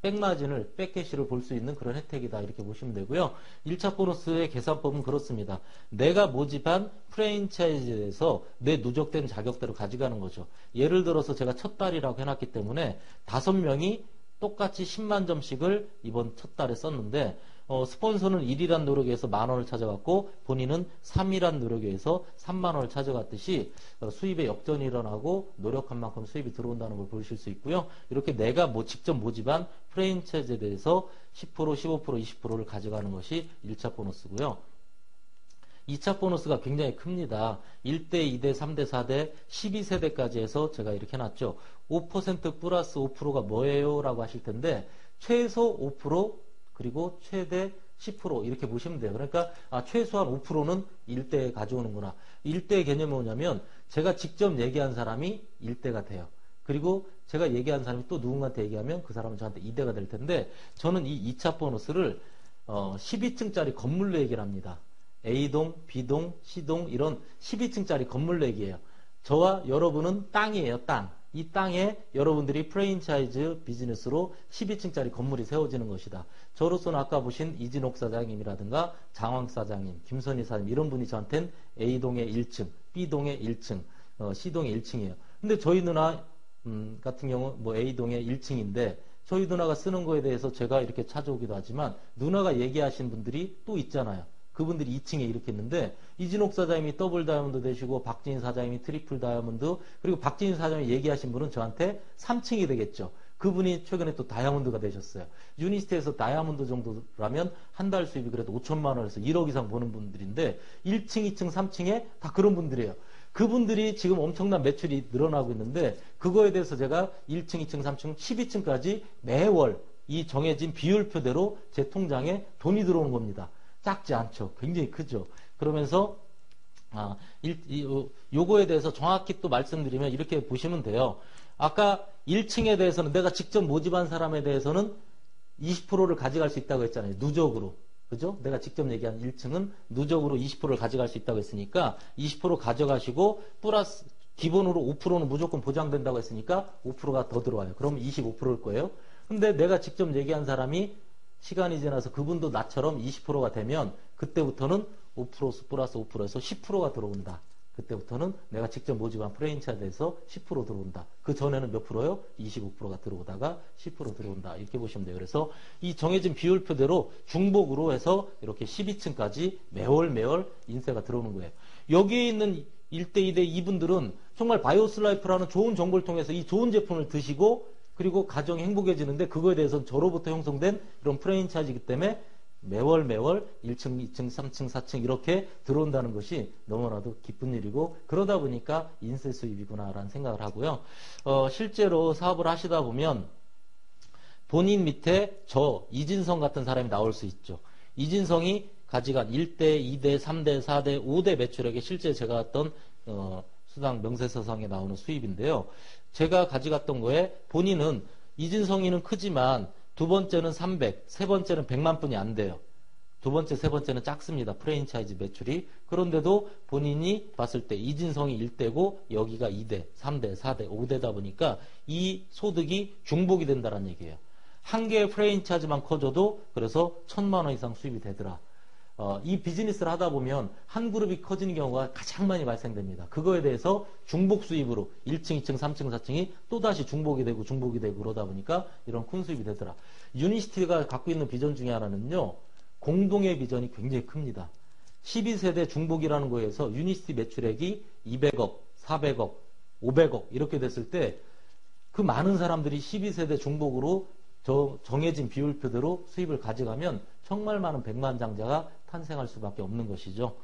A: 백마진을, 백캐시를 볼 수 있는 그런 혜택이다 이렇게 보시면 되고요. 1차 보너스의 계산법은 그렇습니다. 내가 모집한 프랜차이즈에서 내 누적된 자격대로 가져가는 거죠. 예를 들어서 제가 첫 달이라고 해놨기 때문에 5명이 똑같이 10만 점씩을 이번 첫 달에 썼는데 스폰서는 1이란 노력에 의해서 10,000원을 찾아갔고 본인은 3이란 노력에 의해서 30,000원을 찾아갔듯이 수입에 역전이 일어나고 노력한 만큼 수입이 들어온다는 걸 보실 수 있고요. 이렇게 내가 직접 모집한 프랜차이즈에 대해서 10%, 15%, 20%를 가져가는 것이 1차 보너스고요. 2차 보너스가 굉장히 큽니다. 1대, 2대, 3대, 4대, 12세대까지 해서 제가 이렇게 해놨죠. 5% 플러스 5%가 뭐예요? 라고 하실 텐데 최소 5% 그리고 최대 10% 이렇게 보시면 돼요. 그러니까 최소한 5%는 1대에 가져오는구나. 1대의 개념이 뭐냐면 제가 직접 얘기한 사람이 1대가 돼요. 그리고 제가 얘기한 사람이 또 누군가한테 얘기하면 그 사람은 저한테 2대가 될 텐데 저는 이 2차 보너스를 12층짜리 건물로 얘기를 합니다. A동, B동, C동 이런 12층짜리 건물로 얘기해요. 저와 여러분은 땅이에요. 땅. 이 땅에 여러분들이 프랜차이즈 비즈니스로 12층짜리 건물이 세워지는 것이다. 저로서는 아까 보신 이진옥 사장님이라든가 장황 사장님, 김선희 사장님 이런 분이 저한테는 A동의 1층, B동의 1층, C동의 1층이에요. 근데 저희 누나 같은 경우 뭐 A동의 1층인데 저희 누나가 쓰는 거에 대해서 제가 이렇게 찾아오기도 하지만 누나가 얘기하신 분들이 또 있잖아요. 그분들이 2층에 이렇게 있는데 이진옥 사장님이 더블 다이아몬드 되시고 박진희 사장님이 트리플 다이아몬드 그리고 박진희 사장님이 얘기하신 분은 저한테 3층이 되겠죠. 그분이 최근에 또 다이아몬드가 되셨어요. 유니스트에서 다이아몬드 정도라면 한 달 수입이 그래도 5천만 원에서 1억 이상 버는 분들인데 1층, 2층, 3층에 다 그런 분들이에요. 그분들이 지금 엄청난 매출이 늘어나고 있는데 그거에 대해서 제가 1층, 2층, 3층, 12층까지 매월 이 정해진 비율표대로 제 통장에 돈이 들어오는 겁니다. 작지 않죠. 굉장히 크죠. 그러면서 요거에 대해서 정확히 또 말씀드리면 이렇게 보시면 돼요. 아까 1층에 대해서는 내가 직접 모집한 사람에 대해서는 20%를 가져갈 수 있다고 했잖아요. 누적으로. 그죠? 내가 직접 얘기한 1층은 누적으로 20%를 가져갈 수 있다고 했으니까 20% 가져가시고 플러스 기본으로 5%는 무조건 보장된다고 했으니까 5%가 더 들어와요. 그러면 25%일 거예요. 근데 내가 직접 얘기한 사람이 시간이 지나서 그분도 나처럼 20%가 되면 그때부터는 5% 플러스 5%에서 10%가 들어온다. 그때부터는 내가 직접 모집한 프랜차이즈에서 10% 들어온다. 그 전에는 몇 프로요? 25%가 들어오다가 10% 들어온다. 이렇게 보시면 돼요. 그래서 이 정해진 비율표대로 중복으로 해서 이렇게 12층까지 매월 인세가 들어오는 거예요. 여기에 있는 1대, 2대 이분들은 정말 바이오스라이프라는 좋은 정보를 통해서 이 좋은 제품을 드시고 그리고 가정이 행복해지는데 그거에 대해서는 저로부터 형성된 이런 프랜차이즈이기 때문에 매월 1층, 2층, 3층, 4층 이렇게 들어온다는 것이 너무나도 기쁜 일이고 그러다 보니까 인세 수입이구나라는 생각을 하고요. 실제로 사업을 하시다 보면 본인 밑에 저 이진성 같은 사람이 나올 수 있죠. 이진성이 가져간 1대, 2대, 3대, 4대, 5대 매출액이 실제 제가 했던 수당 명세서상에 나오는 수입인데요. 제가 가져갔던 거에 본인은 이진성이는 크지만 두 번째는 300, 세 번째는 100만 뿐이 안 돼요. 두 번째, 세 번째는 작습니다. 프랜차이즈 매출이. 그런데도 본인이 봤을 때 이진성이 1대고 여기가 2대, 3대, 4대, 5대다 보니까 이 소득이 중복이 된다는 얘기예요. 한 개의 프랜차이즈만 커져도 그래서 1,000만 원 이상 수입이 되더라. 이 비즈니스를 하다 보면 한 그룹이 커지는 경우가 가장 많이 발생됩니다. 그거에 대해서 중복 수입으로 1층, 2층, 3층, 4층이 또다시 중복이 되고 그러다 보니까 이런 큰 수입이 되더라. 유니시티가 갖고 있는 비전 중에 하나는요. 공동의 비전이 굉장히 큽니다. 12세대 중복이라는 거에서 유니시티 매출액이 200억, 400억, 500억 이렇게 됐을 때 그 많은 사람들이 12세대 중복으로 정해진 비율표대로 수입을 가져가면 정말 많은 백만장자가 탄생할 수밖에 없는 것이죠.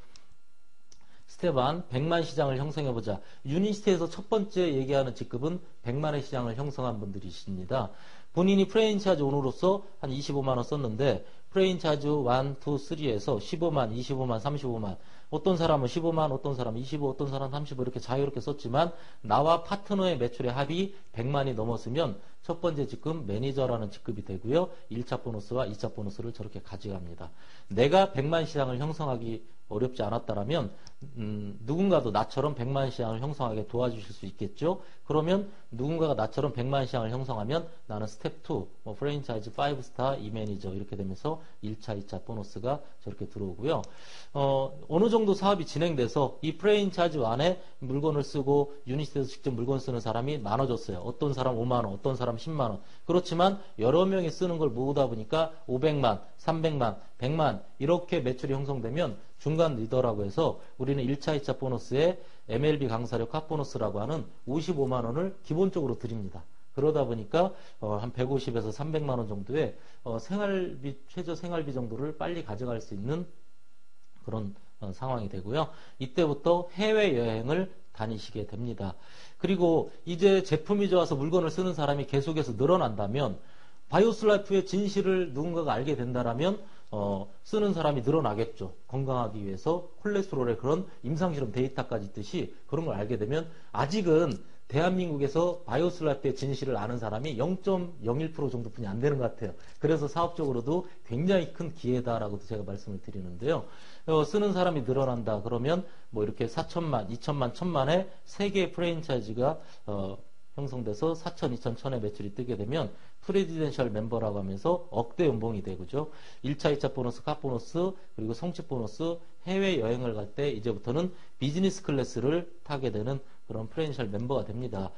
A: 스텝 1, 100만 시장을 형성해보자. 유니시티에서 첫 번째 얘기하는 직급은 100만의 시장을 형성한 분들이십니다. 본인이 프랜차이즈 오너로서 한 25만 원 썼는데 프랜차이즈 1, 2, 3에서 15만, 25만, 35만 어떤 사람은 15만, 어떤 사람은 25, 어떤 사람은 35 이렇게 자유롭게 썼지만 나와 파트너의 매출의 합이 100만이 넘었으면 첫 번째 직급 매니저라는 직급이 되고요. 1차 보너스와 2차 보너스를 저렇게 가져갑니다. 내가 100만 시장을 형성하기 어렵지 않았다라면 누군가도 나처럼 100만 시장을 형성하게 도와주실 수 있겠죠. 그러면 누군가가 나처럼 100만 시장을 형성하면 나는 스텝 2, 프랜차이즈 5스타 이매니저 이렇게 되면서 1차, 2차 보너스가 저렇게 들어오고요. 어느 정도 사업이 진행돼서 이 프랜차이즈 안에 물건을 쓰고 유니시티에서 직접 물건 쓰는 사람이 많아졌어요. 어떤 사람 5만 원, 어떤 사람 10만 원. 그렇지만 여러 명이 쓰는 걸 모으다 보니까 500만, 300만, 100만 이렇게 매출이 형성되면 중간 리더라고 해서 우리는 1차, 2차 보너스에 MLB 강사료 카 보너스라고 하는 55만 원을 기본적으로 드립니다. 그러다 보니까 한 150에서 300만 원 정도의 생활비, 최저 생활비 정도를 빨리 가져갈 수 있는 그런 상황이 되고요. 이때부터 해외여행을 다니시게 됩니다. 그리고 이제 제품이 좋아서 물건을 쓰는 사람이 계속해서 늘어난다면 바이오스라이프의 진실을 누군가가 알게 된다면 쓰는 사람이 늘어나겠죠. 건강하기 위해서 콜레스테롤의 그런 임상실험 데이터까지 있듯이 그런 걸 알게 되면 아직은 대한민국에서 바이오슬라이프의 진실을 아는 사람이 0.01% 정도뿐이 안 되는 것 같아요. 그래서 사업적으로도 굉장히 큰 기회다라고도 제가 말씀을 드리는데요. 쓰는 사람이 늘어난다 그러면 뭐 이렇게 4천만, 2천만, 1천만의 세 개의 프랜차이즈가 형성돼서 4천, 2천, 1천의 매출이 뜨게 되면 프레지덴셜 멤버라고 하면서 억대 연봉이 되고죠. 1차, 2차 보너스, 카 보너스, 그리고 성취 보너스, 해외 여행을 갈 때 이제부터는 비즈니스 클래스를 타게 되는 그런 프랜차이즈 멤버가 됩니다.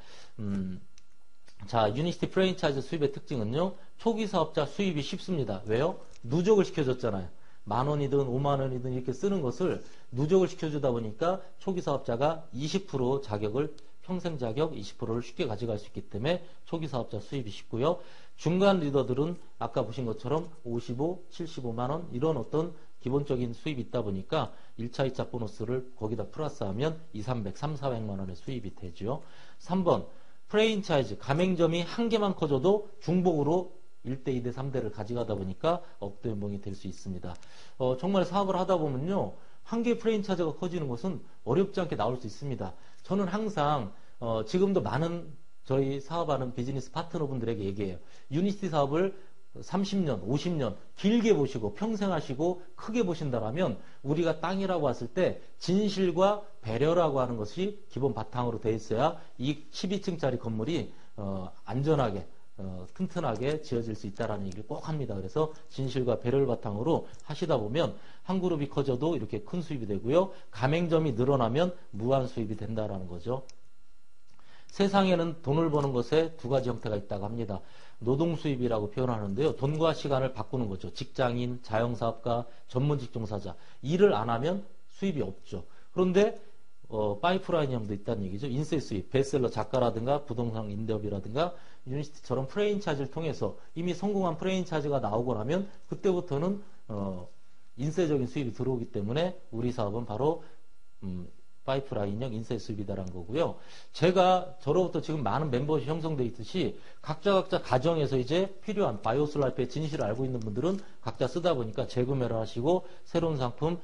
A: 자, 유니시티 프랜차이즈 수입의 특징은요. 초기 사업자 수입이 쉽습니다. 왜요? 누적을 시켜줬잖아요. 10,000원이든 50,000원이든 이렇게 쓰는 것을 누적을 시켜주다 보니까 초기 사업자가 20% 자격을 평생 자격 20%를 쉽게 가져갈 수 있기 때문에 초기 사업자 수입이 쉽고요. 중간 리더들은 아까 보신 것처럼 55, 75만원 이런 어떤 기본적인 수입이 있다 보니까 1차, 2차 보너스를 거기다 플러스하면 2, 300, 3, 400만원의 수입이 되죠. 3번 프랜차이즈 가맹점이 한 개만 커져도 중복으로 1대, 2대, 3대를 가져가다 보니까 억대 연봉이 될 수 있습니다. 정말 사업을 하다 보면요. 한 개의 프랜차이즈가 커지는 것은 어렵지 않게 나올 수 있습니다. 저는 항상 지금도 많은 저희 사업하는 비즈니스 파트너분들에게 얘기해요. 유니시티 사업을 30년, 50년 길게 보시고 평생 하시고 크게 보신다라면 우리가 땅이라고 왔을 때 진실과 배려라고 하는 것이 기본 바탕으로 돼 있어야 이 12층짜리 건물이 안전하게 튼튼하게 지어질 수 있다는 얘기를 꼭 합니다. 그래서 진실과 배려를 바탕으로 하시다 보면 한 그룹이 커져도 이렇게 큰 수입이 되고요. 가맹점이 늘어나면 무한 수입이 된다라는 거죠. 세상에는 돈을 버는 것에 두 가지 형태가 있다고 합니다. 노동 수입이라고 표현하는데요. 돈과 시간을 바꾸는 거죠. 직장인, 자영사업가, 전문직 종사자. 일을 안 하면 수입이 없죠. 그런데 파이프라인형도 있다는 얘기죠. 인세 수입, 베스트셀러 작가라든가 부동산 임대업이라든가 유니시티처럼 프랜차이즈를 통해서 이미 성공한 프랜차이즈가 나오고 나면 그때부터는 인세적인 수입이 들어오기 때문에 우리 사업은 바로 파이프라인형 인세 수입이다라는 거고요. 제가 저로부터 지금 많은 멤버십 형성되어 있듯이 각자 가정에서 이제 필요한 바이오슬라이프의 진실을 알고 있는 분들은 각자 쓰다 보니까 재구매를 하시고 새로운 상품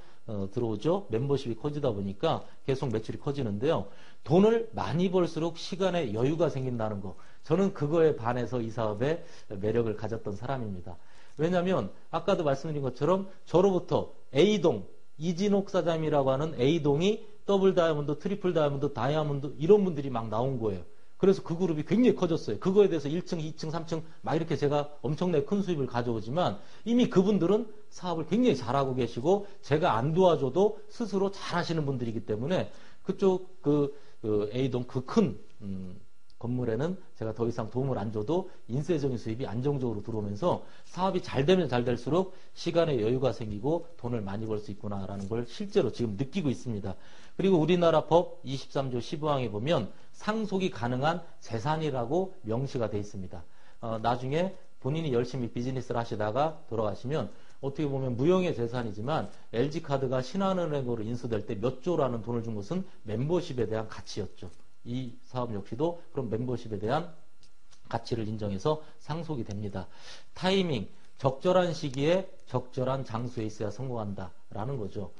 A: 들어오죠. 멤버십이 커지다 보니까 계속 매출이 커지는데요. 돈을 많이 벌수록 시간에 여유가 생긴다는 거. 저는 그거에 반해서 이 사업에 매력을 가졌던 사람입니다. 왜냐하면 아까도 말씀드린 것처럼 저로부터 A동, 이진옥 사장이라고 하는 A동이 더블 다이아몬드, 트리플 다이아몬드, 다이아몬드 이런 분들이 막 나온 거예요. 그래서 그 그룹이 굉장히 커졌어요. 그거에 대해서 1층, 2층, 3층 막 이렇게 제가 엄청나게 큰 수입을 가져오지만 이미 그분들은 사업을 굉장히 잘하고 계시고 제가 안 도와줘도 스스로 잘하시는 분들이기 때문에 그쪽 A동 그 큰 건물에는 제가 더 이상 도움을 안 줘도 인세적인 수입이 안정적으로 들어오면서 사업이 잘 되면 잘 될수록 시간에 여유가 생기고 돈을 많이 벌 수 있구나라는 걸 실제로 지금 느끼고 있습니다. 그리고 우리나라 법 23조 15항에 보면 상속이 가능한 재산이라고 명시가 되어 있습니다. 나중에 본인이 열심히 비즈니스를 하시다가 돌아가시면 어떻게 보면 무형의 재산이지만 LG카드가 신한은행으로 인수될 때 몇 조라는 돈을 준 것은 멤버십에 대한 가치였죠. 이 사업 역시도 그런 멤버십에 대한 가치를 인정해서 상속이 됩니다. 타이밍, 적절한 시기에 적절한 장소에 있어야 성공한다라는 거죠.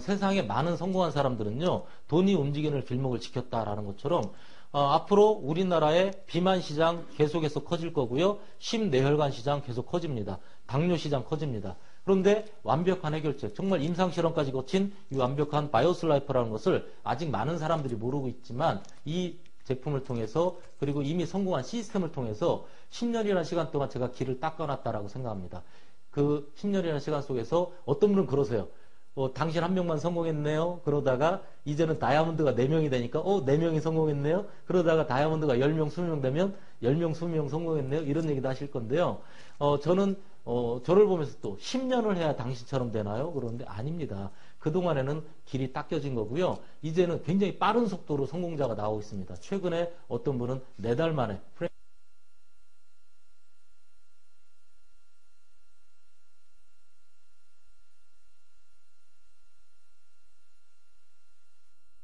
A: 세상에 많은 성공한 사람들은요. 돈이 움직이는 길목을 지켰다라는 것처럼 앞으로 우리나라의 비만 시장 계속해서 커질 거고요. 심내혈관 시장 계속 커집니다. 당뇨 시장 커집니다. 그런데 완벽한 해결책, 정말 임상실험까지 거친 이 완벽한 바이오슬라이프라는 것을 아직 많은 사람들이 모르고 있지만 이 제품을 통해서 그리고 이미 성공한 시스템을 통해서 10년이라는 시간 동안 제가 길을 닦아놨다라고 생각합니다. 그 10년이라는 시간 속에서 어떤 분은 그러세요. 당신 한 명만 성공했네요. 그러다가 이제는 다이아몬드가 4명이 되니까 4명이 성공했네요. 그러다가 다이아몬드가 10명, 20명 되면 10명, 20명 성공했네요. 이런 얘기도 하실 건데요. 저는 저를 보면서 또 10년을 해야 당신처럼 되나요? 그런데 아닙니다. 그동안에는 길이 닦여진 거고요. 이제는 굉장히 빠른 속도로 성공자가 나오고 있습니다. 최근에 어떤 분은 4달 만에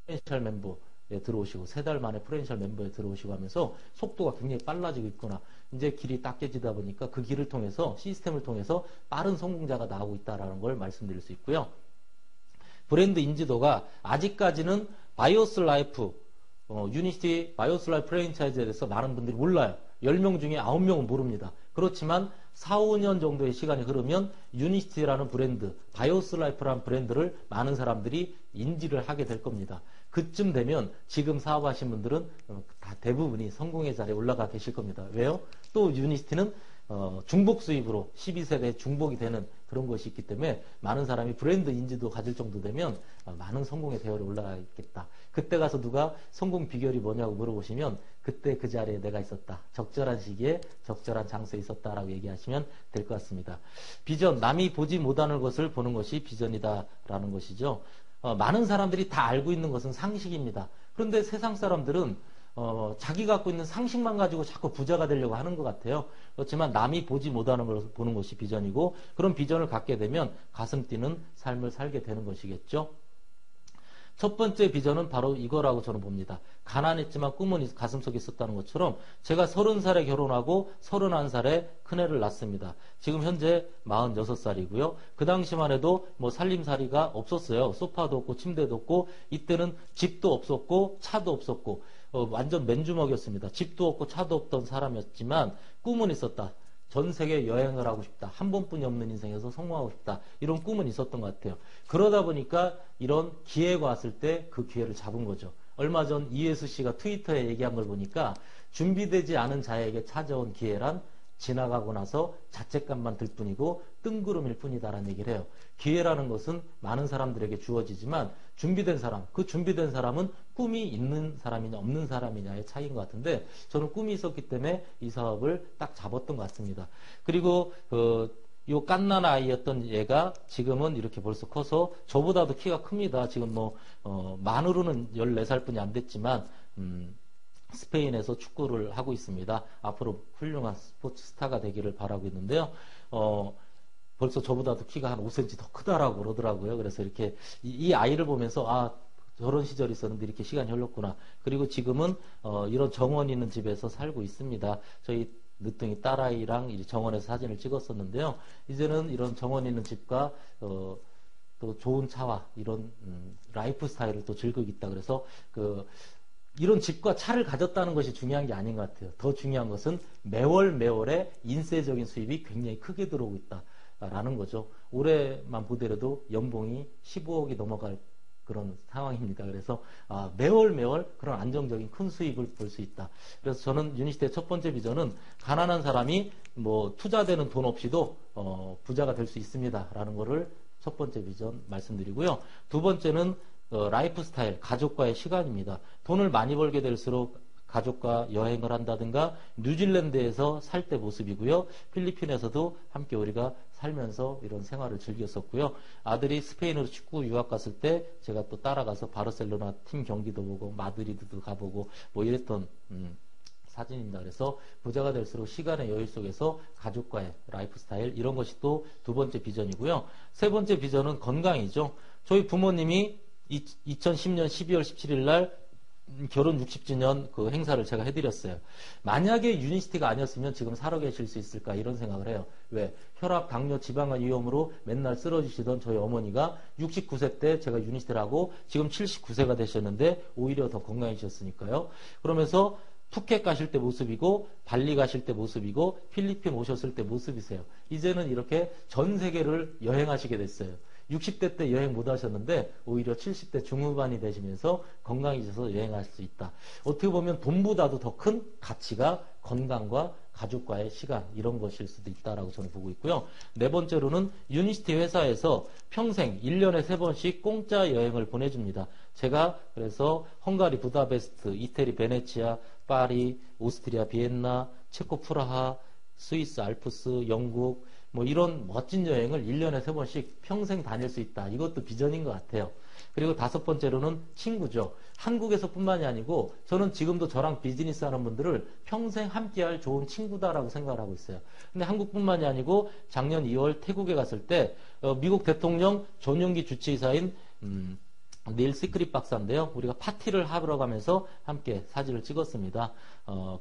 A: 프랜차이즈 멤버 들어오시고 3달 만에 프랜차이즈 멤버에 들어오시고 하면서 속도가 굉장히 빨라지고 있구나. 이제 길이 딱 깨지다 보니까 그 길을 통해서 시스템을 통해서 빠른 성공자가 나오고 있다라는 걸 말씀드릴 수 있고요. 브랜드 인지도가 아직까지는 바이오스 라이프 유니티 바이오스 라이프 프랜차이즈에 대해서 많은 분들이 몰라요. 10명 중에 9명은 모릅니다. 그렇지만 4, 5년 정도의 시간이 흐르면 유니티라는 브랜드, 바이오스 라이프라는 브랜드를 많은 사람들이 인지를 하게 될 겁니다. 그쯤 되면 지금 사업하신 분들은 다 대부분이 성공의 자리에 올라가 계실 겁니다. 왜요? 또 유니티는 중복 수입으로 12세대에 중복이 되는 그런 것이 있기 때문에 많은 사람이 브랜드 인지도 가질 정도 되면 많은 성공의 대열에 올라가 있겠다. 그때 가서 누가 성공 비결이 뭐냐고 물어보시면 그때 그 자리에 내가 있었다. 적절한 시기에 적절한 장소에 있었다라고 얘기하시면 될 것 같습니다. 비전, 남이 보지 못하는 것을 보는 것이 비전이다라는 것이죠. 많은 사람들이 다 알고 있는 것은 상식입니다. 그런데 세상 사람들은 자기 갖고 있는 상식만 가지고 자꾸 부자가 되려고 하는 것 같아요. 그렇지만 남이 보지 못하는 걸 보는 것이 비전이고 그런 비전을 갖게 되면 가슴 뛰는 삶을 살게 되는 것이겠죠. 첫 번째 비전은 바로 이거라고 저는 봅니다. 가난했지만 꿈은 가슴속에 있었다는 것처럼 제가 30살에 결혼하고 31살에 큰애를 낳습니다. 지금 현재 46살이고요. 그 당시만 해도 뭐 살림살이가 없었어요. 소파도 없고 침대도 없고 이때는 집도 없었고 차도 없었고 완전 맨주먹이었습니다. 집도 없고 차도 없던 사람이었지만 꿈은 있었다. 전 세계 여행을 하고 싶다. 한 번뿐이 없는 인생에서 성공하고 싶다. 이런 꿈은 있었던 것 같아요. 그러다 보니까 이런 기회가 왔을 때 그 기회를 잡은 거죠. 얼마 전 이예수 씨가 트위터에 얘기한 걸 보니까 준비되지 않은 자에게 찾아온 기회란 지나가고 나서 자책감만 들 뿐이고 뜬구름일 뿐이다라는 얘기를 해요. 기회라는 것은 많은 사람들에게 주어지지만 준비된 사람, 그 준비된 사람은 꿈이 있는 사람이냐 없는 사람이냐의 차이인 것 같은데 저는 꿈이 있었기 때문에 이 사업을 딱 잡았던 것 같습니다. 그리고 요 깐난 아이였던 얘가 지금은 이렇게 벌써 커서 저보다도 키가 큽니다. 지금 만으로는 14살 뿐이 안 됐지만 스페인에서 축구를 하고 있습니다. 앞으로 훌륭한 스포츠 스타가 되기를 바라고 있는데요. 벌써 저보다도 키가 한 5cm 더 크다라고 그러더라고요. 그래서 이렇게 이 아이를 보면서 저런 시절이 있었는데 이렇게 시간이 흘렀구나. 그리고 지금은 이런 정원 있는 집에서 살고 있습니다. 저희 늦둥이 딸아이랑 정원에서 사진을 찍었었는데요. 이제는 이런 정원 있는 집과 또 좋은 차와 이런 라이프 스타일을 또 즐기고 있다. 그래서 이런 집과 차를 가졌다는 것이 중요한 게 아닌 것 같아요. 더 중요한 것은 매월에 인세적인 수입이 굉장히 크게 들어오고 있다라는 거죠. 올해만 보더라도 연봉이 15억이 넘어갈 그런 상황입니다. 그래서 매월 그런 안정적인 큰 수익을 볼 수 있다. 그래서 저는 유니티의 첫 번째 비전은 가난한 사람이 투자되는 돈 없이도 부자가 될 수 있습니다라는 거를 첫 번째 비전 말씀드리고요. 두 번째는 라이프 스타일, 가족과의 시간입니다. 돈을 많이 벌게 될수록 가족과 여행을 한다든가 뉴질랜드에서 살 때 모습이고요. 필리핀에서도 함께 우리가 살면서 이런 생활을 즐겼었고요. 아들이 스페인으로 축구 유학 갔을 때 제가 또 따라가서 바르셀로나 팀 경기도 보고 마드리드도 가보고 이랬던 사진입니다. 그래서 부자가 될수록 시간의 여유 속에서 가족과의 라이프 스타일 이런 것이 또 두 번째 비전이고요. 세 번째 비전은 건강이죠. 저희 부모님이 2010년 12월 17일 날 결혼 60주년 그 행사를 제가 해드렸어요. 만약에 유니티가 아니었으면 지금 살아 계실 수 있을까 이런 생각을 해요. 왜? 혈압, 당뇨, 지방암 위험으로 맨날 쓰러지시던 저희 어머니가 69세 때 제가 유니티를 하고 지금 79세가 되셨는데 오히려 더 건강해지셨으니까요. 그러면서 푸켓 가실 때 모습이고 발리 가실 때 모습이고 필리핀 오셨을 때 모습이세요. 이제는 이렇게 전 세계를 여행하시게 됐어요. 60대 때 여행 못 하셨는데 오히려 70대 중후반이 되시면서 건강해져서 여행할 수 있다. 어떻게 보면 돈보다도 더 큰 가치가 건강과 가족과의 시간 이런 것일 수도 있다라고 저는 보고 있고요. 네 번째로는 유니티 회사에서 평생 1년에 3번씩 공짜 여행을 보내줍니다. 제가 그래서 헝가리 부다페스트, 이태리 베네치아, 파리, 오스트리아 비엔나, 체코 프라하, 스위스 알프스, 영국 이런 멋진 여행을 1년에 3번씩 평생 다닐 수 있다. 이것도 비전인 것 같아요. 그리고 다섯 번째로는 친구죠. 한국에서 뿐만이 아니고 저는 지금도 저랑 비즈니스 하는 분들을 평생 함께할 좋은 친구다라고 생각을 하고 있어요. 근데 한국뿐만이 아니고 작년 2월 태국에 갔을 때 미국 대통령 전용기 주치의사인 닐 시크릿 박사인데요. 우리가 파티를 하러 가면서 함께 사진을 찍었습니다.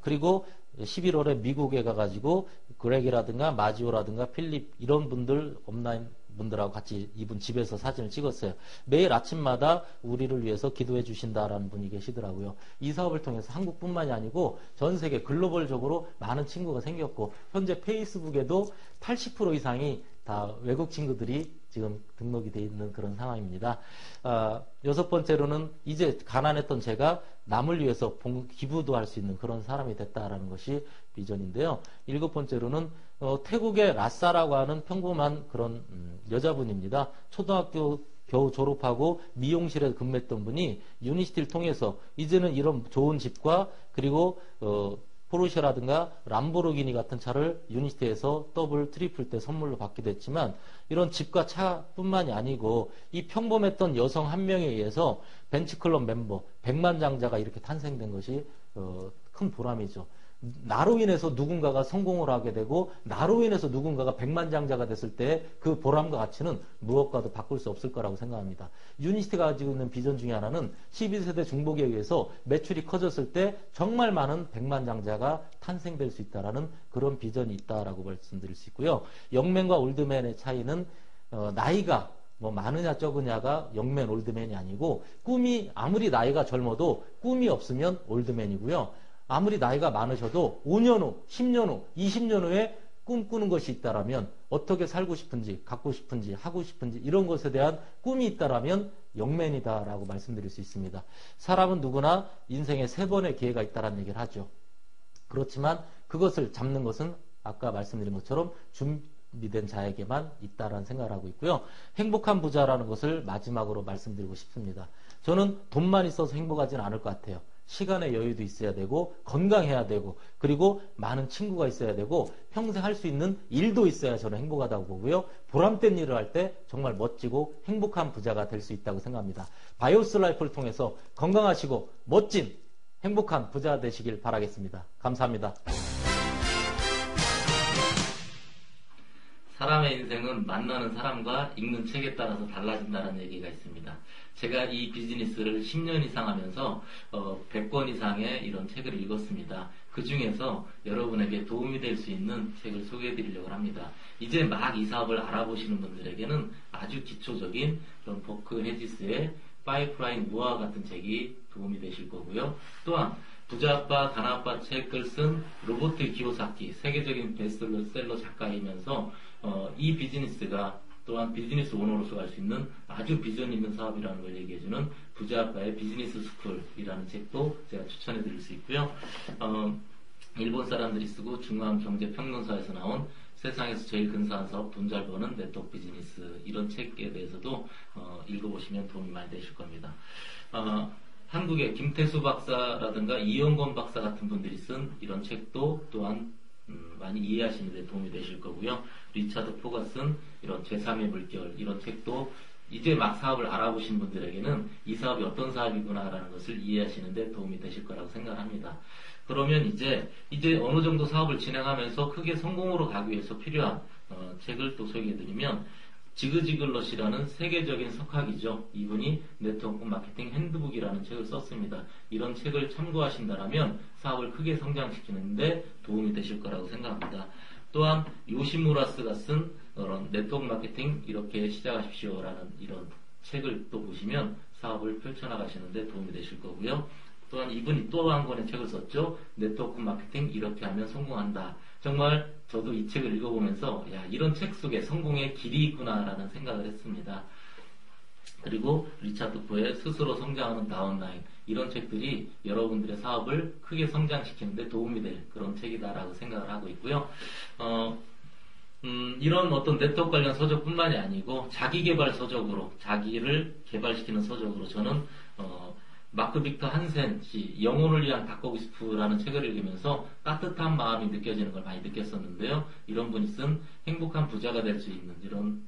A: 그리고 11월에 미국에 가가지고 그렉이라든가 마지오라든가 필립 이런 분들 업라인 분들하고 같이 이분 집에서 사진을 찍었어요. 매일 아침마다 우리를 위해서 기도해 주신다라는 분이 계시더라고요. 이 사업을 통해서 한국뿐만이 아니고 전 세계 글로벌적으로 많은 친구가 생겼고 현재 페이스북에도 80% 이상이 다 외국 친구들이 지금 등록이 돼 있는 그런 상황입니다. 여섯 번째로는 이제 가난했던 제가 남을 위해서 기부도 할 수 있는 그런 사람이 됐다라는 것이 비전인데요. 일곱 번째로는 태국의 라싸라고 하는 평범한 그런 여자분입니다. 초등학교 겨우 졸업하고 미용실에 근무했던 분이 유니시티를 통해서 이제는 이런 좋은 집과 그리고 포르쉐라든가 람보르기니 같은 차를 유니시티에서 더블, 트리플 때 선물로 받기도 했지만 이런 집과 차뿐만이 아니고 이 평범했던 여성 한 명에 의해서 벤치클럽 멤버 100만장자가 이렇게 탄생된 것이 큰 보람이죠. 나로 인해서 누군가가 성공을 하게 되고 나로 인해서 누군가가 100만장자가 됐을 때 그 보람과 가치는 무엇과도 바꿀 수 없을 거라고 생각합니다. 유니시티가 가지고 있는 비전 중에 하나는 12세대 중복에 의해서 매출이 커졌을 때 정말 많은 100만장자가 탄생될 수 있다라는 그런 비전이 있다라고 말씀드릴 수 있고요. 영맨과 올드맨의 차이는 나이가 뭐 많으냐 적으냐가 영맨 올드맨이 아니고 꿈이 아무리 나이가 젊어도 꿈이 없으면 올드맨이고요. 아무리 나이가 많으셔도 5년 후, 10년 후, 20년 후에 꿈꾸는 것이 있다라면 어떻게 살고 싶은지, 갖고 싶은지, 하고 싶은지 이런 것에 대한 꿈이 있다라면 영맨이다라고 말씀드릴 수 있습니다. 사람은 누구나 인생에 3번의 기회가 있다라는 얘기를 하죠. 그렇지만 그것을 잡는 것은 아까 말씀드린 것처럼 준비된 자에게만 있다라는 생각을 하고 있고요. 행복한 부자라는 것을 마지막으로 말씀드리고 싶습니다. 저는 돈만 있어서 행복하지는 않을 것 같아요. 시간의 여유도 있어야 되고 건강해야 되고 그리고 많은 친구가 있어야 되고 평생 할 수 있는 일도 있어야 저는 행복하다고 보고요. 보람된 일을 할 때 정말 멋지고 행복한 부자가 될 수 있다고 생각합니다. 바이오스 라이프를 통해서 건강하시고 멋진 행복한 부자 되시길 바라겠습니다. 감사합니다. 사람의 인생은 만나는 사람과 읽는 책에 따라서 달라진다는 얘기가 있습니다. 제가 이 비즈니스를 10년 이상 하면서 100권 이상의 이런 책을 읽었습니다. 그 중에서 여러분에게 도움이 될 수 있는 책을 소개해 드리려고 합니다. 이제 막 이 사업을 알아보시는 분들에게는 아주 기초적인 그런 버크 헤지스의 파이프라인 우와 같은 책이 도움이 되실 거고요. 또한 부자아빠, 가난아빠 책을 쓴 로버트 기요사키, 세계적인 베스트셀러 작가이면서 이 비즈니스가 또한 비즈니스 오너로서 할 수 있는 아주 비전 있는 사업이라는 걸 얘기해주는 부자아빠의 비즈니스 스쿨이라는 책도 제가 추천해 드릴 수 있고요. 일본 사람들이 쓰고 중앙경제평론사에서 나온 세상에서 제일 근사한 사업, 돈 잘 버는 네트워크 비즈니스 이런 책에 대해서도 읽어보시면 도움이 많이 되실 겁니다. 한국의 김태수 박사라든가 이영건 박사 같은 분들이 쓴 이런 책도 또한 많이 이해하시는 데 도움이 되실 거고요. 리차드 포가 쓴 이런 제3의 물결 이런 책도 이제 막 사업을 알아보신 분들에게는 이 사업이 어떤 사업이구나라는 것을 이해하시는 데 도움이 되실 거라고 생각합니다. 그러면 이제 어느 정도 사업을 진행하면서 크게 성공으로 가기 위해서 필요한 책을 또 소개해드리면 지그지글럿이라는 세계적인 석학이죠. 이분이 네트워크 마케팅 핸드북이라는 책을 썼습니다. 이런 책을 참고하신다면 사업을 크게 성장시키는데 도움이 되실 거라고 생각합니다. 또한 요시무라스가 쓴 네트워크 마케팅 이렇게 시작하십시오라는 이런 책을 또 보시면 사업을 펼쳐나가시는데 도움이 되실 거고요. 또한 이분이 또 한 권의 책을 썼죠. 네트워크 마케팅 이렇게 하면 성공한다. 정말 저도 이 책을 읽어보면서 이런 책 속에 성공의 길이 있구나라는 생각을 했습니다. 그리고 리차드 포의 스스로 성장하는 다운라인 이런 책들이 여러분들의 사업을 크게 성장시키는 데 도움이 될 그런 책이다라고 생각을 하고 있고요. 이런 어떤 네트워크 관련 서적뿐만이 아니고 자기개발 서적으로 자기를 개발시키는 서적으로 저는 마크 빅터 한센 씨 영혼을 위한 닭고기스프라는 책을 읽으면서 따뜻한 마음이 느껴지는 걸 많이 느꼈었는데요. 이런 분이 쓴 행복한 부자가 될 수 있는 이런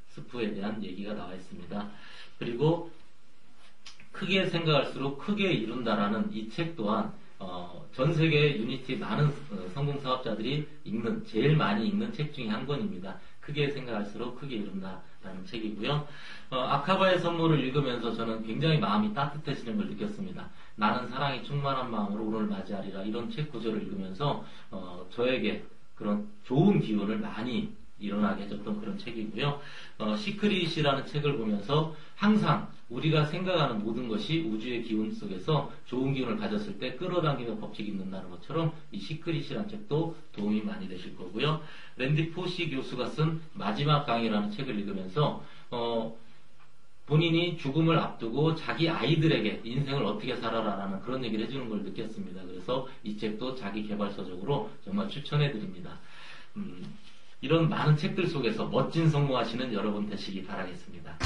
A: 스프에 대한 얘기가 나와 있습니다. 그리고 크게 생각할수록 크게 이룬다라는 이 책 또한 전 세계 유니티 많은 성공 사업자들이 읽는 제일 많이 읽는 책 중에 한 권입니다. 크게 생각할수록 크게 이룬다라는 책이고요. 아카바의 선물을 읽으면서 저는 굉장히 마음이 따뜻해지는 걸 느꼈습니다. 나는 사랑이 충만한 마음으로 오늘 맞이하리라. 이런 책 구조를 읽으면서 저에게 그런 좋은 기운을 많이 일어나게 해줬던 그런 책이고요. 시크릿이라는 책을 보면서 항상 우리가 생각하는 모든 것이 우주의 기운 속에서 좋은 기운을 가졌을 때 끌어당기는 법칙이 있는다는 것처럼 이 시크릿이라는 책도 도움이 많이 되실 거고요. 랜디 포시 교수가 쓴 마지막 강의라는 책을 읽으면서 본인이 죽음을 앞두고 자기 아이들에게 인생을 어떻게 살아라라는 그런 얘기를 해주는 걸 느꼈습니다. 그래서 이 책도 자기 개발서적으로 정말 추천해드립니다. 이런 많은 책들 속에서 멋진 성공하시는 여러분 되시기 바라겠습니다.